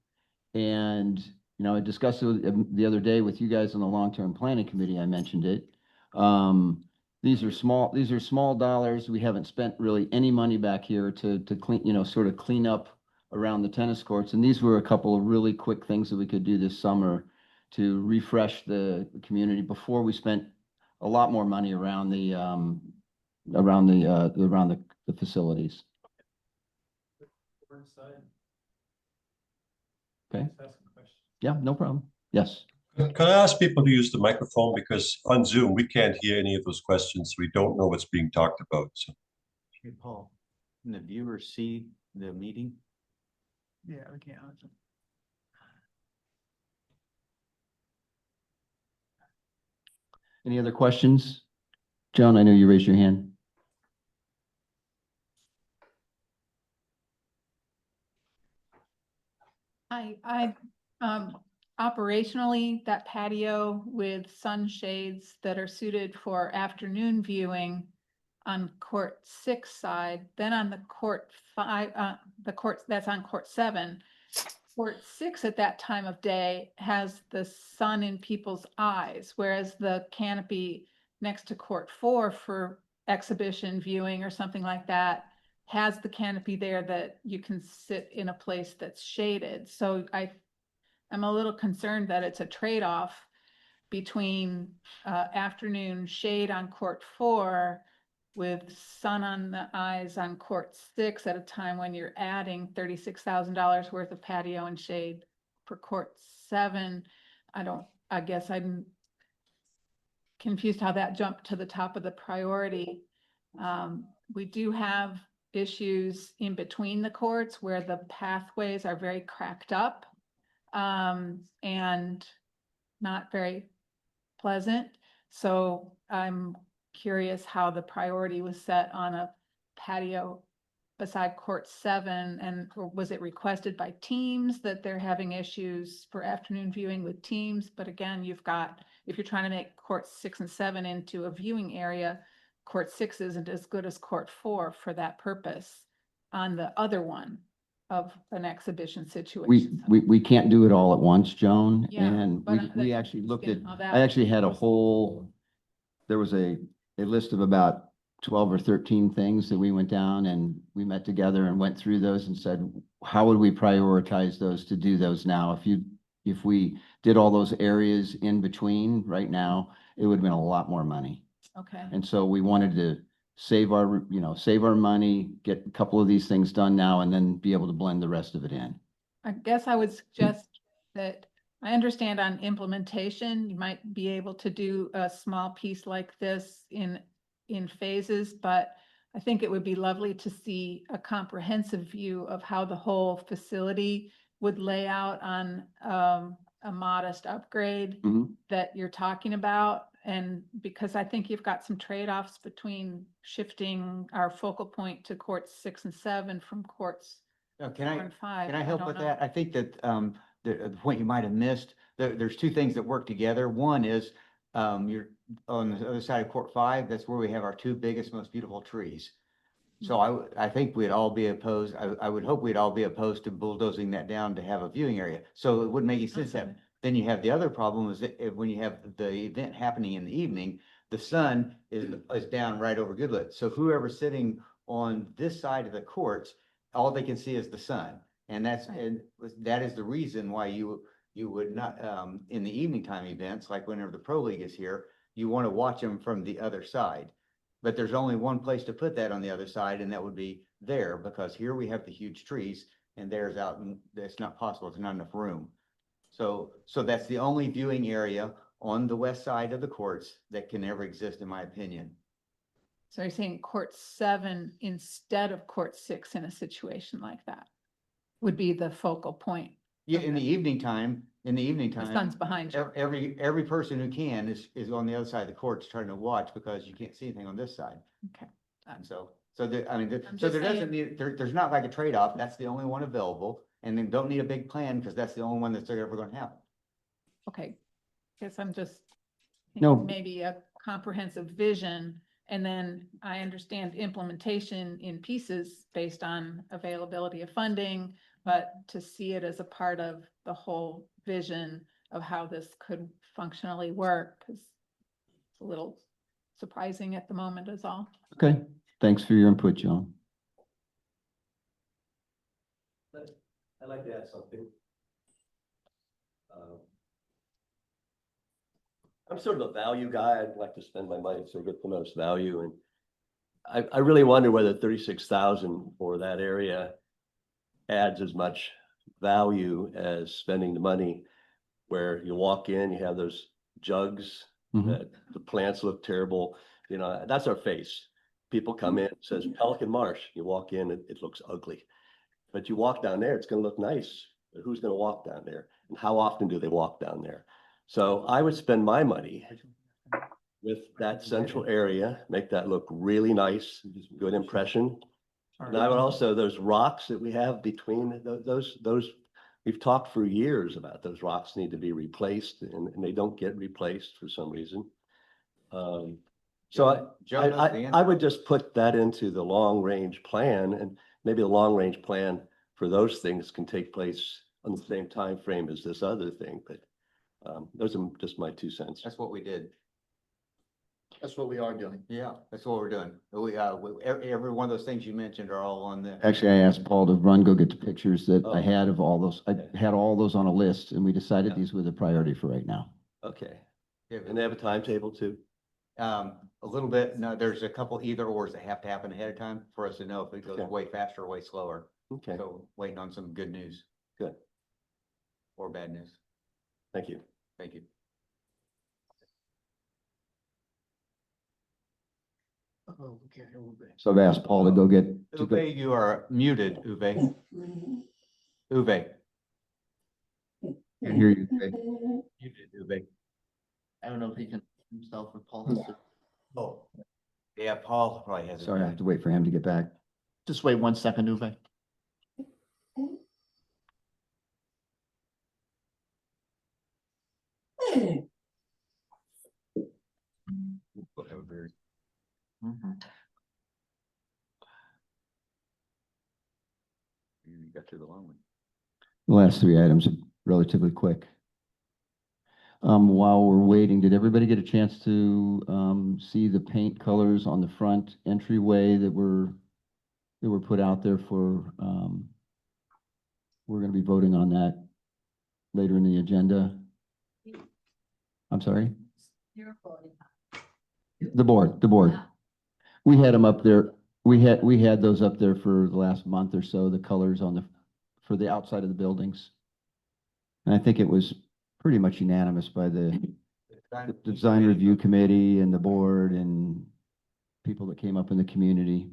And, I discussed it the other day with you guys on the long-term planning committee. I mentioned it. These are small dollars. We haven't spent really any money back here to clean, sort of clean up around the tennis courts. And these were a couple of really quick things that we could do this summer to refresh the community before we spent a lot more money around the facilities.
We're inside.
Okay.
Just asking questions.
Yeah, no problem. Yes.
Can I ask people to use the microphone, because on Zoom, we can't hear any of those questions. We don't know what's being talked about. So.
Hey, Paul, can the viewers see the meeting?
Yeah, we can.
Any other questions? Joan, I know you raised your hand.
Operationally, that patio with sunshades that are suited for afternoon viewing on court 6 side, then on the court 5, that's on court 7. Court 6 at that time of day has the sun in people's eyes, whereas the canopy next to court 4 for exhibition viewing or something like that has the canopy there that you can sit in a place that's shaded. So I'm a little concerned that it's a trade-off between afternoon shade on court 4 with sun on the eyes on court 6 at a time when you're adding $36,000 worth of patio and shade for court 7. I guess I'm confused how that jumped to the top of the priority. We do have issues in between the courts where the pathways are very cracked up and not very pleasant. So I'm curious how the priority was set on a patio beside court 7, and was it requested by teams that they're having issues for afternoon viewing with teams? But again, if you're trying to make court 6 and 7 into a viewing area, court 6 isn't as good as court 4 for that purpose on the other one of an exhibition situation.
We can't do it all at once, Joan.
Yeah,
And
but
we actually looked at,
how that-
I actually had there was a list of about 12 or 13 things that we went down, and we met together and went through those and said, how would we prioritize those to do those now? If we did all those areas in between right now, it would have been a lot more money.
Okay.
And so we wanted to save our money, get a couple of these things done now, and then be able to blend the rest of it in.
I guess I would suggest that I understand on implementation, you might be able to do a small piece like this in phases, but I think it would be lovely to see a comprehensive view of how the whole facility would lay out on a modest upgrade that you're talking about. And because I think you've got some trade-offs between shifting our focal point to courts 6 and 7 from courts 4 and 5.
Can I help
don't
with
know.
that? I think that the point you might have missed, there's two things that work together. One is you're on the other side of court 5, that's where we have our 2 biggest, most beautiful trees. So I think we'd all be opposed, I would hope we'd all be opposed to bulldozing that down to have a viewing area. So it wouldn't make any sense that. Then you have the other problem is that when you have the event happening in the evening, the sun is down right over Goodlet. So whoever's sitting on this side of the courts, all they can see is the sun. And that is the reason why you you would not, in the evening time events, like whenever the Pro League is here, you want to watch them from the other side. But there's only one place to put that on the other side, and that would be there, because here we have the huge trees and there's out, and that's not possible. There's not enough room. So that's the only viewing area on the west side of the courts that can ever exist, in my opinion.
So you're saying court 7 instead of court 6 in a situation like that would be the focal point?
Yeah, in the evening time,
The sun's behind you.
every person who can is on the other side of the courts trying to watch, because you can't see anything on this side.
Okay.
And so there, I mean,
I'm
so
just
there doesn't
saying-
need, there's not like a trade-off. That's the only one available. And then don't need a big plan, because that's the only one that's ever going to happen.
Okay, guess I'm just
No.
thinking maybe a comprehensive vision, and then I understand implementation in pieces based on availability of funding, but to see it as a part of the whole vision of how this could functionally work is a little surprising at the moment is all.
Okay, thanks for your input, John.
I'd like to add something. I'm sort of a value guy. I'd like to spend my money to get the most value, and I really wonder whether 36,000 for that area adds as much value as spending the money where you walk in, you have those jugs,
Mhm.
that the plants look terrible. You know, that's our face. People come in, it says Pelican Marsh. You walk in, it looks ugly. But you walk down there, it's gonna look nice. But who's gonna walk down there? And how often do they walk down there? So I would spend my money with that central area, make that look really nice, good impression. And I would also, those rocks that we have between those, we've talked for years about those rocks need to be replaced, and they don't get replaced for some reason. So
Joe knows the
I would just put that into the long-range plan, and maybe the long-range plan for those things can take place on the same time frame as this other thing, but those are just my 2 cents.
That's what we did.
That's what we are doing.
Yeah, that's what we're doing. Every one of those things you mentioned are all on the.
Actually, I asked Paul to run, go get the pictures that I
Oh.
had of all those. I had all those on a list, and we decided
Yeah.
these were the priority for right now.
Okay,
Yeah,
and they have a timetable too?
a little bit. No, there's a couple either ors that have to happen ahead of time for us to know if it goes
Okay.
way faster or way slower.
Okay,
So waiting on some good news.
Good.
Or bad news.
thank you.
Thank you.
Oh, okay, a little bit.
So I've asked Paul to go get.
Uwe, you are muted, Uwe. Uwe.
Can't hear you. Okay.
Muted, Uwe.
I don't know if he can himself or Paul has to.
Oh. Yeah, Paul probably has. it
Sorry, I
back.
have to wait for him to get back.
Just wait 1 second, Uwe.
We'll have a very- You got to the long one.
The last 3 items are relatively quick. While we're waiting, did everybody get a chance to see the paint colors on the front entryway that were put out there for, we're gonna be voting on that later in the agenda. I'm sorry? The board. We had them up there. We had those up there for the last month or so, the colors for the outside of the buildings. And I think it was pretty much unanimous by the design review committee and the board and people that came up in the community.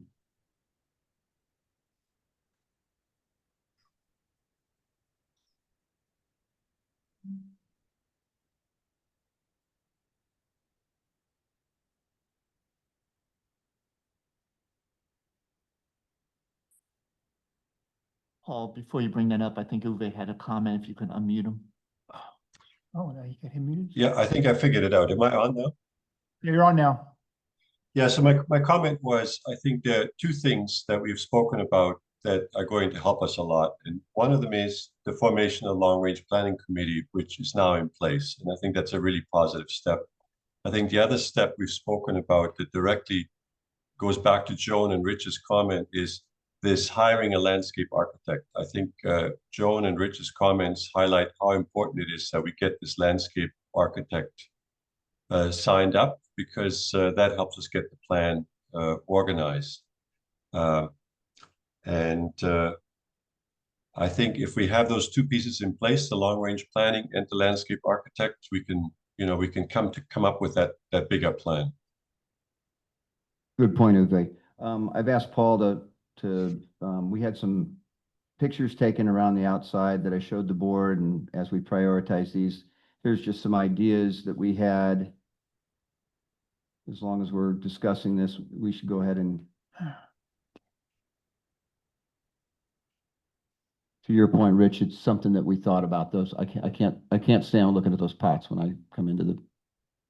Paul, before you bring that up, I think Uwe had a comment, if you can unmute him.
Oh, now you got him muted?
Yeah, I think I figured it out. Am I on now?
Yeah, you're on now.
Yeah, so my comment was, I think there are 2 things that we've spoken about that are going to help us a lot. And one of them is the formation of long-range planning committee, which is now in place. And I think that's a really positive step. I think the other step we've spoken about that directly goes back to Joan and Rich's comment is this hiring a landscape architect. I think Joan and Rich's comments highlight how important it is that we get this landscape architect signed up, because that helps us get the plan organized. I think if we have those two pieces in place, the long-range planning and the landscape architect, we can, we can come up with that bigger plan.
Good point, Uwe. I've asked Paul we had some pictures taken around the outside that I showed the board, and as we prioritize these, here's just some ideas that we had. As long as we're discussing this, we should go ahead and, to your point, Rich, it's something that we thought about those. I can't stand looking at those pots when I come into the.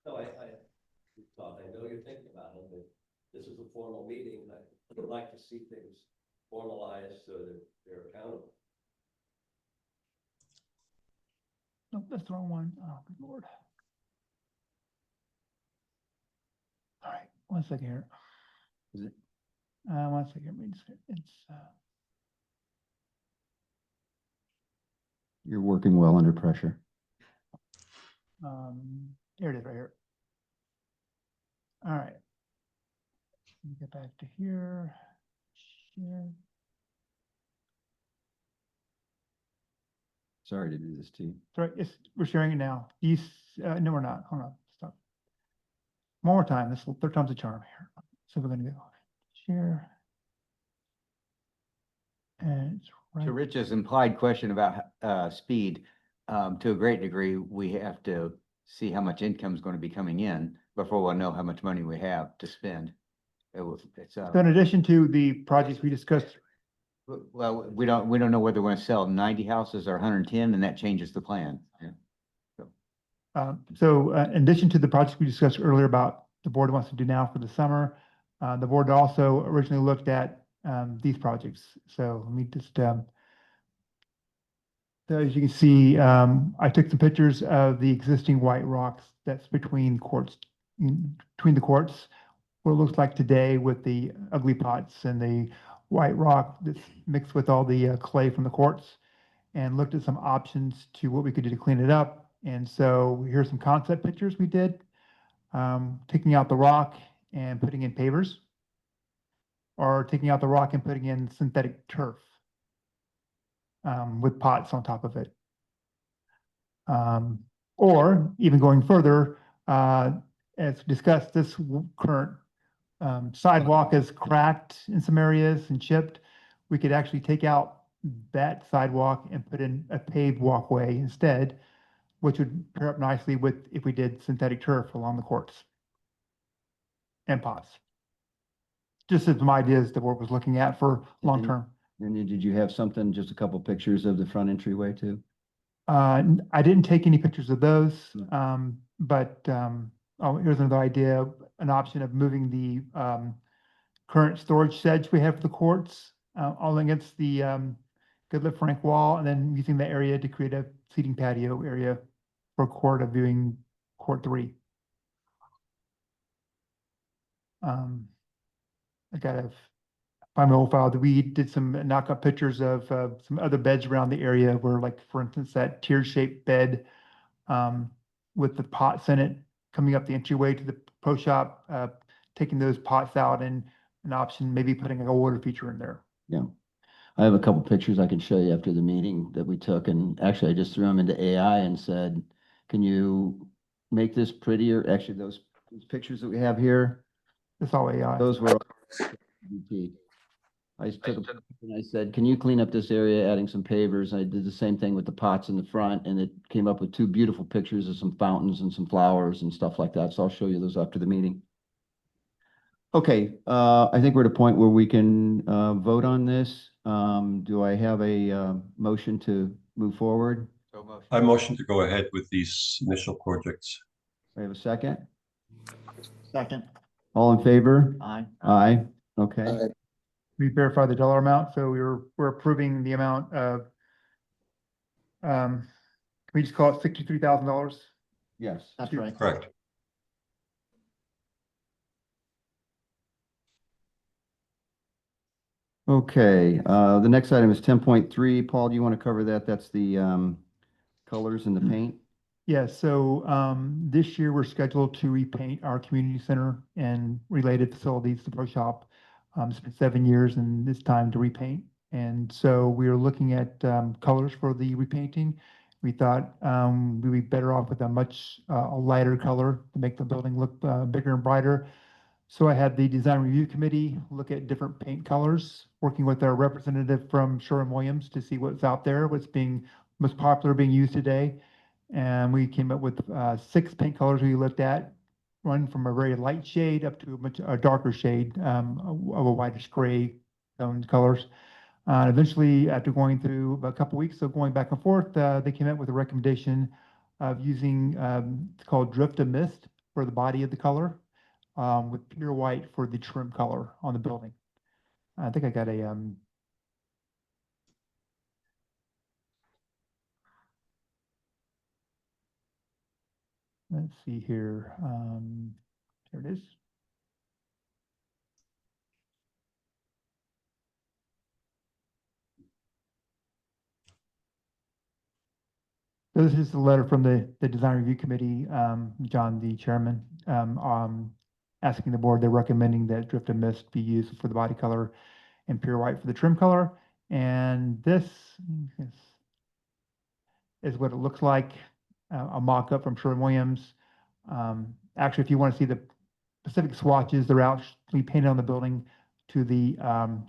No, I know you're thinking about it, but this is a formal meeting. I would like to see things formalized so that they're accountable.
No, that's the wrong one. Oh, good Lord. All right, 1 second here.
Is it?
1 second, let me just,
You're working well under pressure.
here it is right here. All right. Let me get back to here. Share.
Sorry to do this to you.
Sorry, we're sharing it now. No, we're not. Hold on, stop. One more time. This is third time's a charm here. So we're gonna go share. And it's right.
To Rich's implied question about speed, to a great degree, we have to see how much income is going to be coming in before we'll know how much money we have to spend.
So in addition to the projects we discussed,
well, we don't know whether we're going to sell 90 houses or 110, and that changes the plan. Yeah.
in addition to the projects we discussed earlier about the board wants to do now for the summer, the board also originally looked at these projects. So let me just, so as you can see, I took some pictures of the existing white rocks that's between the courts, what it looks like today with the ugly pots and the white rock that's mixed with all the clay from the courts, and looked at some options to what we could do to clean it up. And so here's some concept pictures we did, taking out the rock and putting in pavers, or taking out the rock and putting in synthetic turf with pots on top of it. Or even going further, as discussed, this current sidewalk is cracked in some areas and chipped. We could actually take out that sidewalk and put in a paved walkway instead, which would pair up nicely with if we did synthetic turf along the courts and pots. Just as some ideas the board was looking at for long term.
And did you have something, just a couple pictures of the front entryway too?
I didn't take any pictures of those, but here's another idea, an option of moving the current storage sheds we have for the courts all against the Goodliff Frank wall, and then using the area to create a seating patio area for court of viewing court 3. I gotta find my old file that we did some knock-up pictures of some other beds around the area where, like, for instance, that tiered-shaped bed with the pots in it coming up the entryway to the pro shop, taking those pots out, and an option, maybe putting a water feature in there.
Yeah. I have a couple pictures I can show you after the meeting that we took, and actually I just threw them into AI and said, can you make this prettier? Actually, those pictures that we have here,
It's all AI.
those were I took a picture and I said, can you clean up this area, adding some pavers? I did the same thing with the pots in the front, and it came up with 2 beautiful pictures of some fountains and some flowers and stuff like that. So I'll show you those after the meeting. Okay, I think we're at a point where we can vote on this. Do I have a motion to move forward?
I motion to go ahead with these initial projects.
I have a second.
Second.
All in favor?
Aye.
Aye. Okay.
We verify the dollar amount, so we're approving the amount of, can we just call it $63,000?
Yes.
That's right.
Correct.
Okay, the next item is 10.3. Paul, do you want to cover that? That's the colors and the paint.
Yeah, so this year we're scheduled to repaint our community center and related facilities, the pro shop. It's been 7 years and it's time to repaint. And so we are looking at colors for the repainting. We thought we'd be better off with a much a lighter color to make the building look bigger and brighter. So I had the design review committee look at different paint colors, working with our representative from Sherwin-Williams to see what's out there, what's being most popular being used today. And we came up with 6 paint colors we looked at, one from a very light shade up to a darker shade of a whitish gray toned colors. Eventually, after going through a couple weeks of going back and forth, they came up with a recommendation of using it's called drift of mist for the body of the color, with pure white for the trim color on the building. I think I got a let's see here. Here it is. So this is the letter from the design review committee, John, the chairman, asking the board, they're recommending that drift and mist be used for the body color and pure white for the trim color. And this is what it looks like, a mock-up from Sherwin-Williams. Actually, if you want to see the specific swatches, they're actually painted on the building to the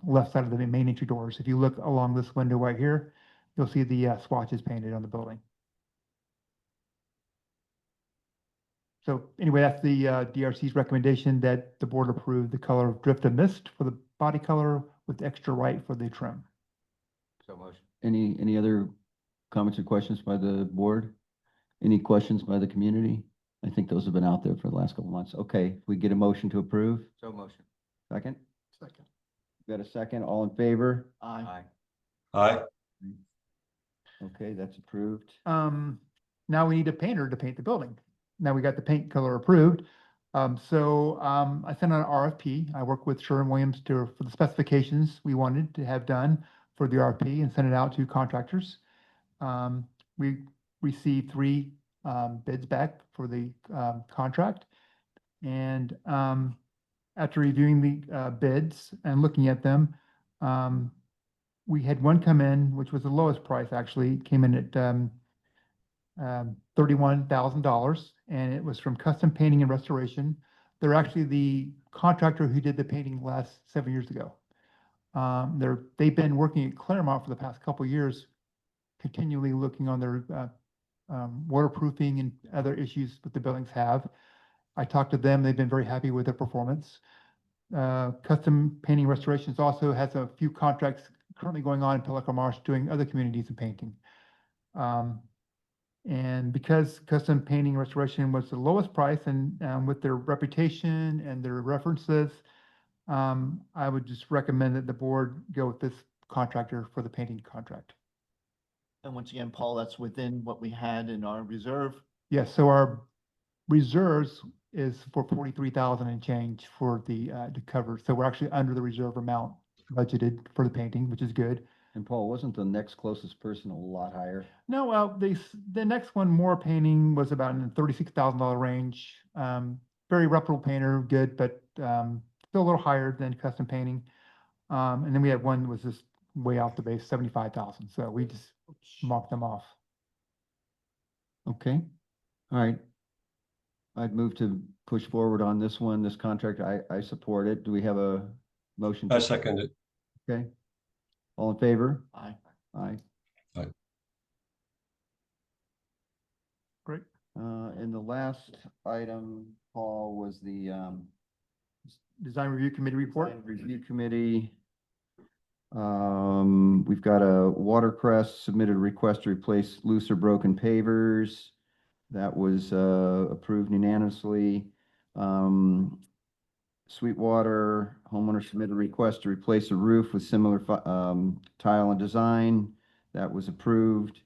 left side of the main entry doors. If you look along this window right here, you'll see the swatches painted on the building. So anyway, that's the DRC's recommendation that the board approve the color of drift and mist for the body color with extra white for the trim.
So motion.
Any other comments or questions by the board? Any questions by the community? I think those have been out there for the last couple months. Okay, we get a motion to approve.
So motion.
Second?
Second.
Got a second? All in favor?
Aye.
Aye.
Okay, that's approved.
Now we need a painter to paint the building. Now we got the paint color approved. So I sent out an RFP. I worked with Sherwin-Williams for the specifications we wanted to have done for the RFP and sent it out to contractors. We received 3 bids back for the contract. And after reviewing the bids and looking at them, we had one come in, which was the lowest price actually, came in at $31,000, and it was from Custom Painting and Restoration. They're actually the contractor who did the painting last 7 years ago. They've been working at Claremont for the past couple of years, continually looking on their waterproofing and other issues that the buildings have. I talked to them; they've been very happy with their performance. Custom Painting Restorations also has a few contracts currently going on in Pelican Marsh doing other communities in painting. And because Custom Painting Restoration was the lowest price and with their reputation and their references, I would just recommend that the board go with this contractor for the painting contract.
And once again, Paul, that's within what we had in our reserve.
Yes, so our reserves is for 43,000 and change for the to cover. So we're actually under the reserve amount budgeted for the painting, which is good.
And Paul, wasn't the next closest person a lot higher?
No, well, the next one, more painting, was about in the $36,000 range. Very reputable painter, good, but still a little higher than Custom Painting. And then we had one that was just way off the base, 75,000. So we just marked them off.
Okay, all right. I'd move to push forward on this one, this contract. I support it. Do we have a motion?
I second it.
Okay. All in favor?
Aye.
Aye.
Aye.
Great.
And the last item, Paul, was the
Design Review Committee report.
Design Review Committee. We've got a Watercrest submitted a request to replace loose or broken pavers. That was approved unanimously. Sweetwater homeowner submitted a request to replace a roof with similar tile and design. That was approved.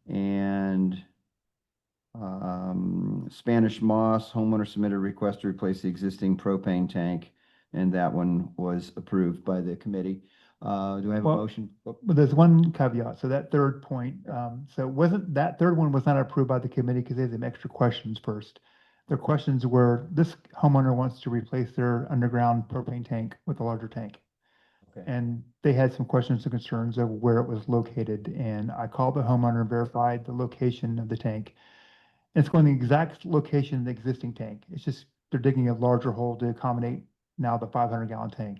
And Spanish Moss homeowner submitted a request to replace the existing propane tank, and that one was approved by the committee. Do I have a
Well,
motion? Oh,
But there's one caveat. So that third point, so wasn't, that third one was not approved by the committee because they had some extra questions first. Their questions were, this homeowner wants to replace their underground propane tank with a larger tank.
Okay.
And they had some questions and concerns of where it was located. And I called the homeowner and verified the location of the tank. It's going the exact location of the existing tank. It's just, they're digging a larger hole to accommodate now the 500-gallon tank.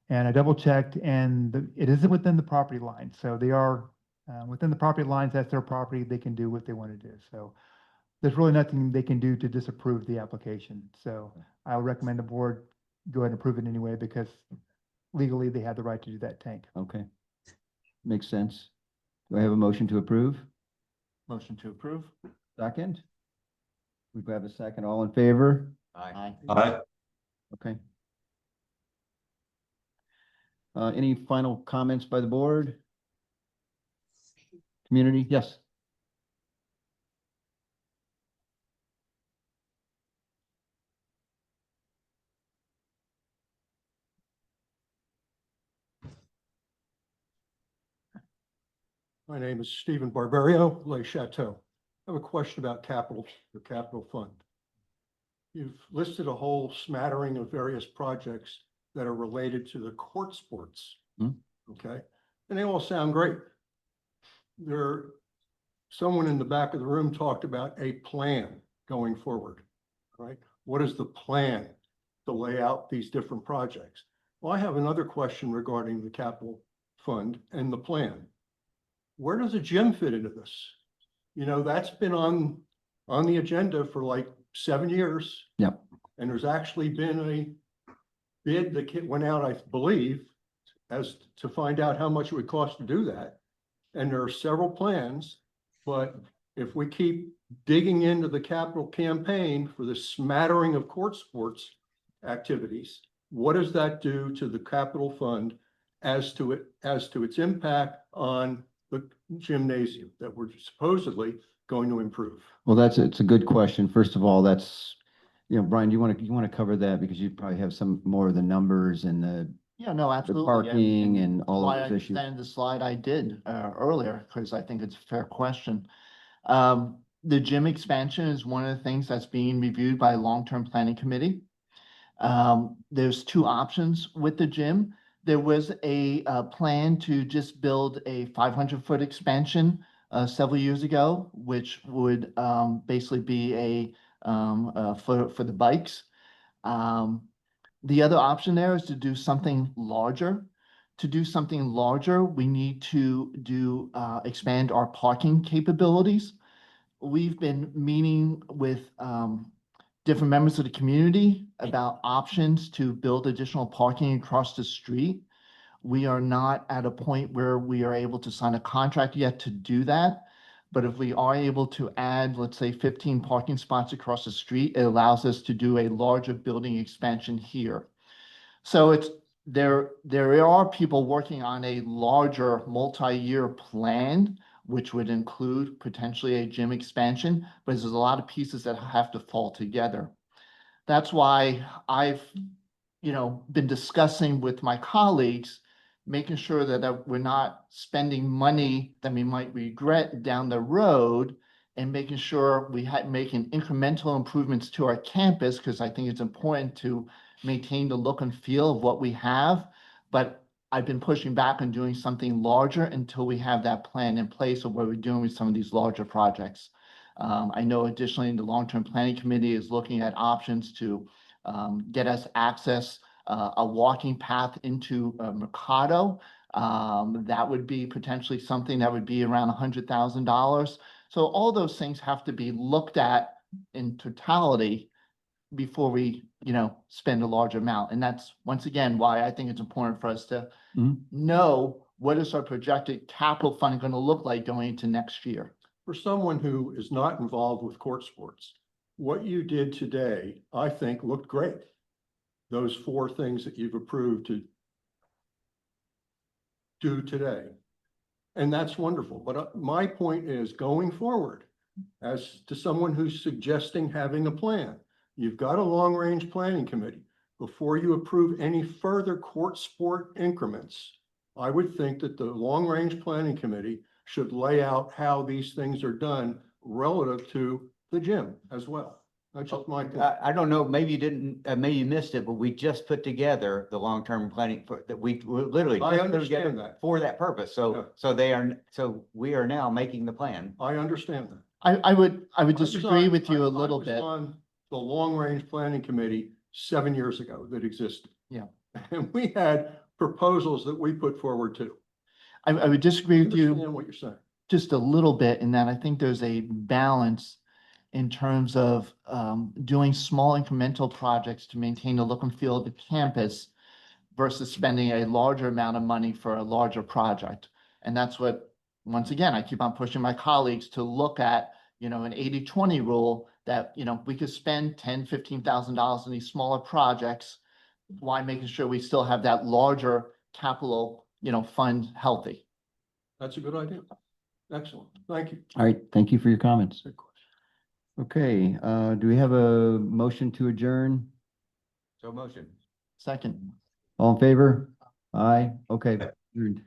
And I double checked and it isn't within the property line. So they are within the property lines. That's their property. They can do what they want to do. So there's really nothing they can do to disapprove the application. So I would recommend the board go ahead and approve it anyway, because legally they have the right to do that tank.
Okay. Makes sense. Do I have a motion to approve?
Motion to approve.
Second? We have a second. All in favor?
Aye.
Aye.
Okay. Any final comments by the board? Community? Yes.
My name is Stephen Barbario, Les Chateau. I have a question about your capital fund. You've listed a whole smattering of various projects that are related to the court sports.
Hmm.
Okay, and they all sound great. Someone in the back of the room talked about a plan going forward, right? What is the plan to lay out these different projects? Well, I have another question regarding the capital fund and the plan. Where does a gym fit into this? You know, that's been on the agenda for like 7 years.
Yep.
And there's actually been a bid that went out, I believe, as to find out how much it would cost to do that. And there are several plans, but if we keep digging into the capital campaign for the smattering of court sports activities, what does that do to the capital fund as to its impact on the gymnasium that we're supposedly going to improve?
Well, it's a good question. First of all, Brian, you want to cover that because you probably have some more of the numbers and the
Yeah, no, absolutely.
parking and all
why
of
I
those issues.
presented the slide I did earlier, because I think it's a fair question. The gym expansion is one of the things that's being reviewed by a long-term planning committee. There's two options with the gym. There was a plan to just build a 500-foot expansion several years ago, which would basically be for the bikes. The other option there is to do something larger. To do something larger, we need to expand our parking capabilities. We've been meeting with different members of the community about options to build additional parking across the street. We are not at a point where we are able to sign a contract yet to do that. But if we are able to add, let's say, 15 parking spots across the street, it allows us to do a larger building expansion here. So there are people working on a larger multi-year plan, which would include potentially a gym expansion, but there's a lot of pieces that have to fall together. That's why I've, been discussing with my colleagues, making sure that we're not spending money that we might regret down the road, and making sure we making incremental improvements to our campus, because I think it's important to maintain the look and feel of what we have. But I've been pushing back on doing something larger until we have that plan in place of what we're doing with some of these larger projects. I know additionally, the long-term planning committee is looking at options to get us access, a walking path into Mercado. That would be potentially something that would be around $100,000. So all those things have to be looked at in totality before we, spend a large amount. And that's, once again, why I think it's important for us to know what is our projected capital fund going to look like going into next year.
For someone who is not involved with court sports, what you did today, I think, looked great. Those 4 things that you've approved to do today. And that's wonderful. But my point is, going forward, as to someone who's suggesting having a plan, you've got a long-range planning committee. Before you approve any further court sport increments, I would think that the long-range planning committee should lay out how these things are done relative to the gym as well. That's just my point.
I don't know, maybe you didn't, maybe you missed it, but we just put together the long-term planning for, that we literally.
I
just put together
understand that.
For that purpose.
Yeah.
So we are now making the plan.
I understand that.
I would
I was
disagree
on-
with you a
I
little
was
bit.
On the long-range planning committee 7 years ago that existed.
Yeah.
And we had proposals that we put forward too.
I would disagree
I
with you
understand what you're saying.
just a little bit in that I think there's a balance in terms of doing small incremental projects to maintain the look and feel of the campus versus spending a larger amount of money for a larger project. And that's what, once again, I keep on pushing my colleagues to look at, an 80-20 rule that, we could spend $10,000-$15,000 on these smaller projects while making sure we still have that larger capital, fund healthy.
That's a good idea. Excellent. Thank you.
All right, thank you for your comments. Okay, do we have a motion to adjourn?
So motion.
Second.
All in favor? Aye, okay. Adjourned.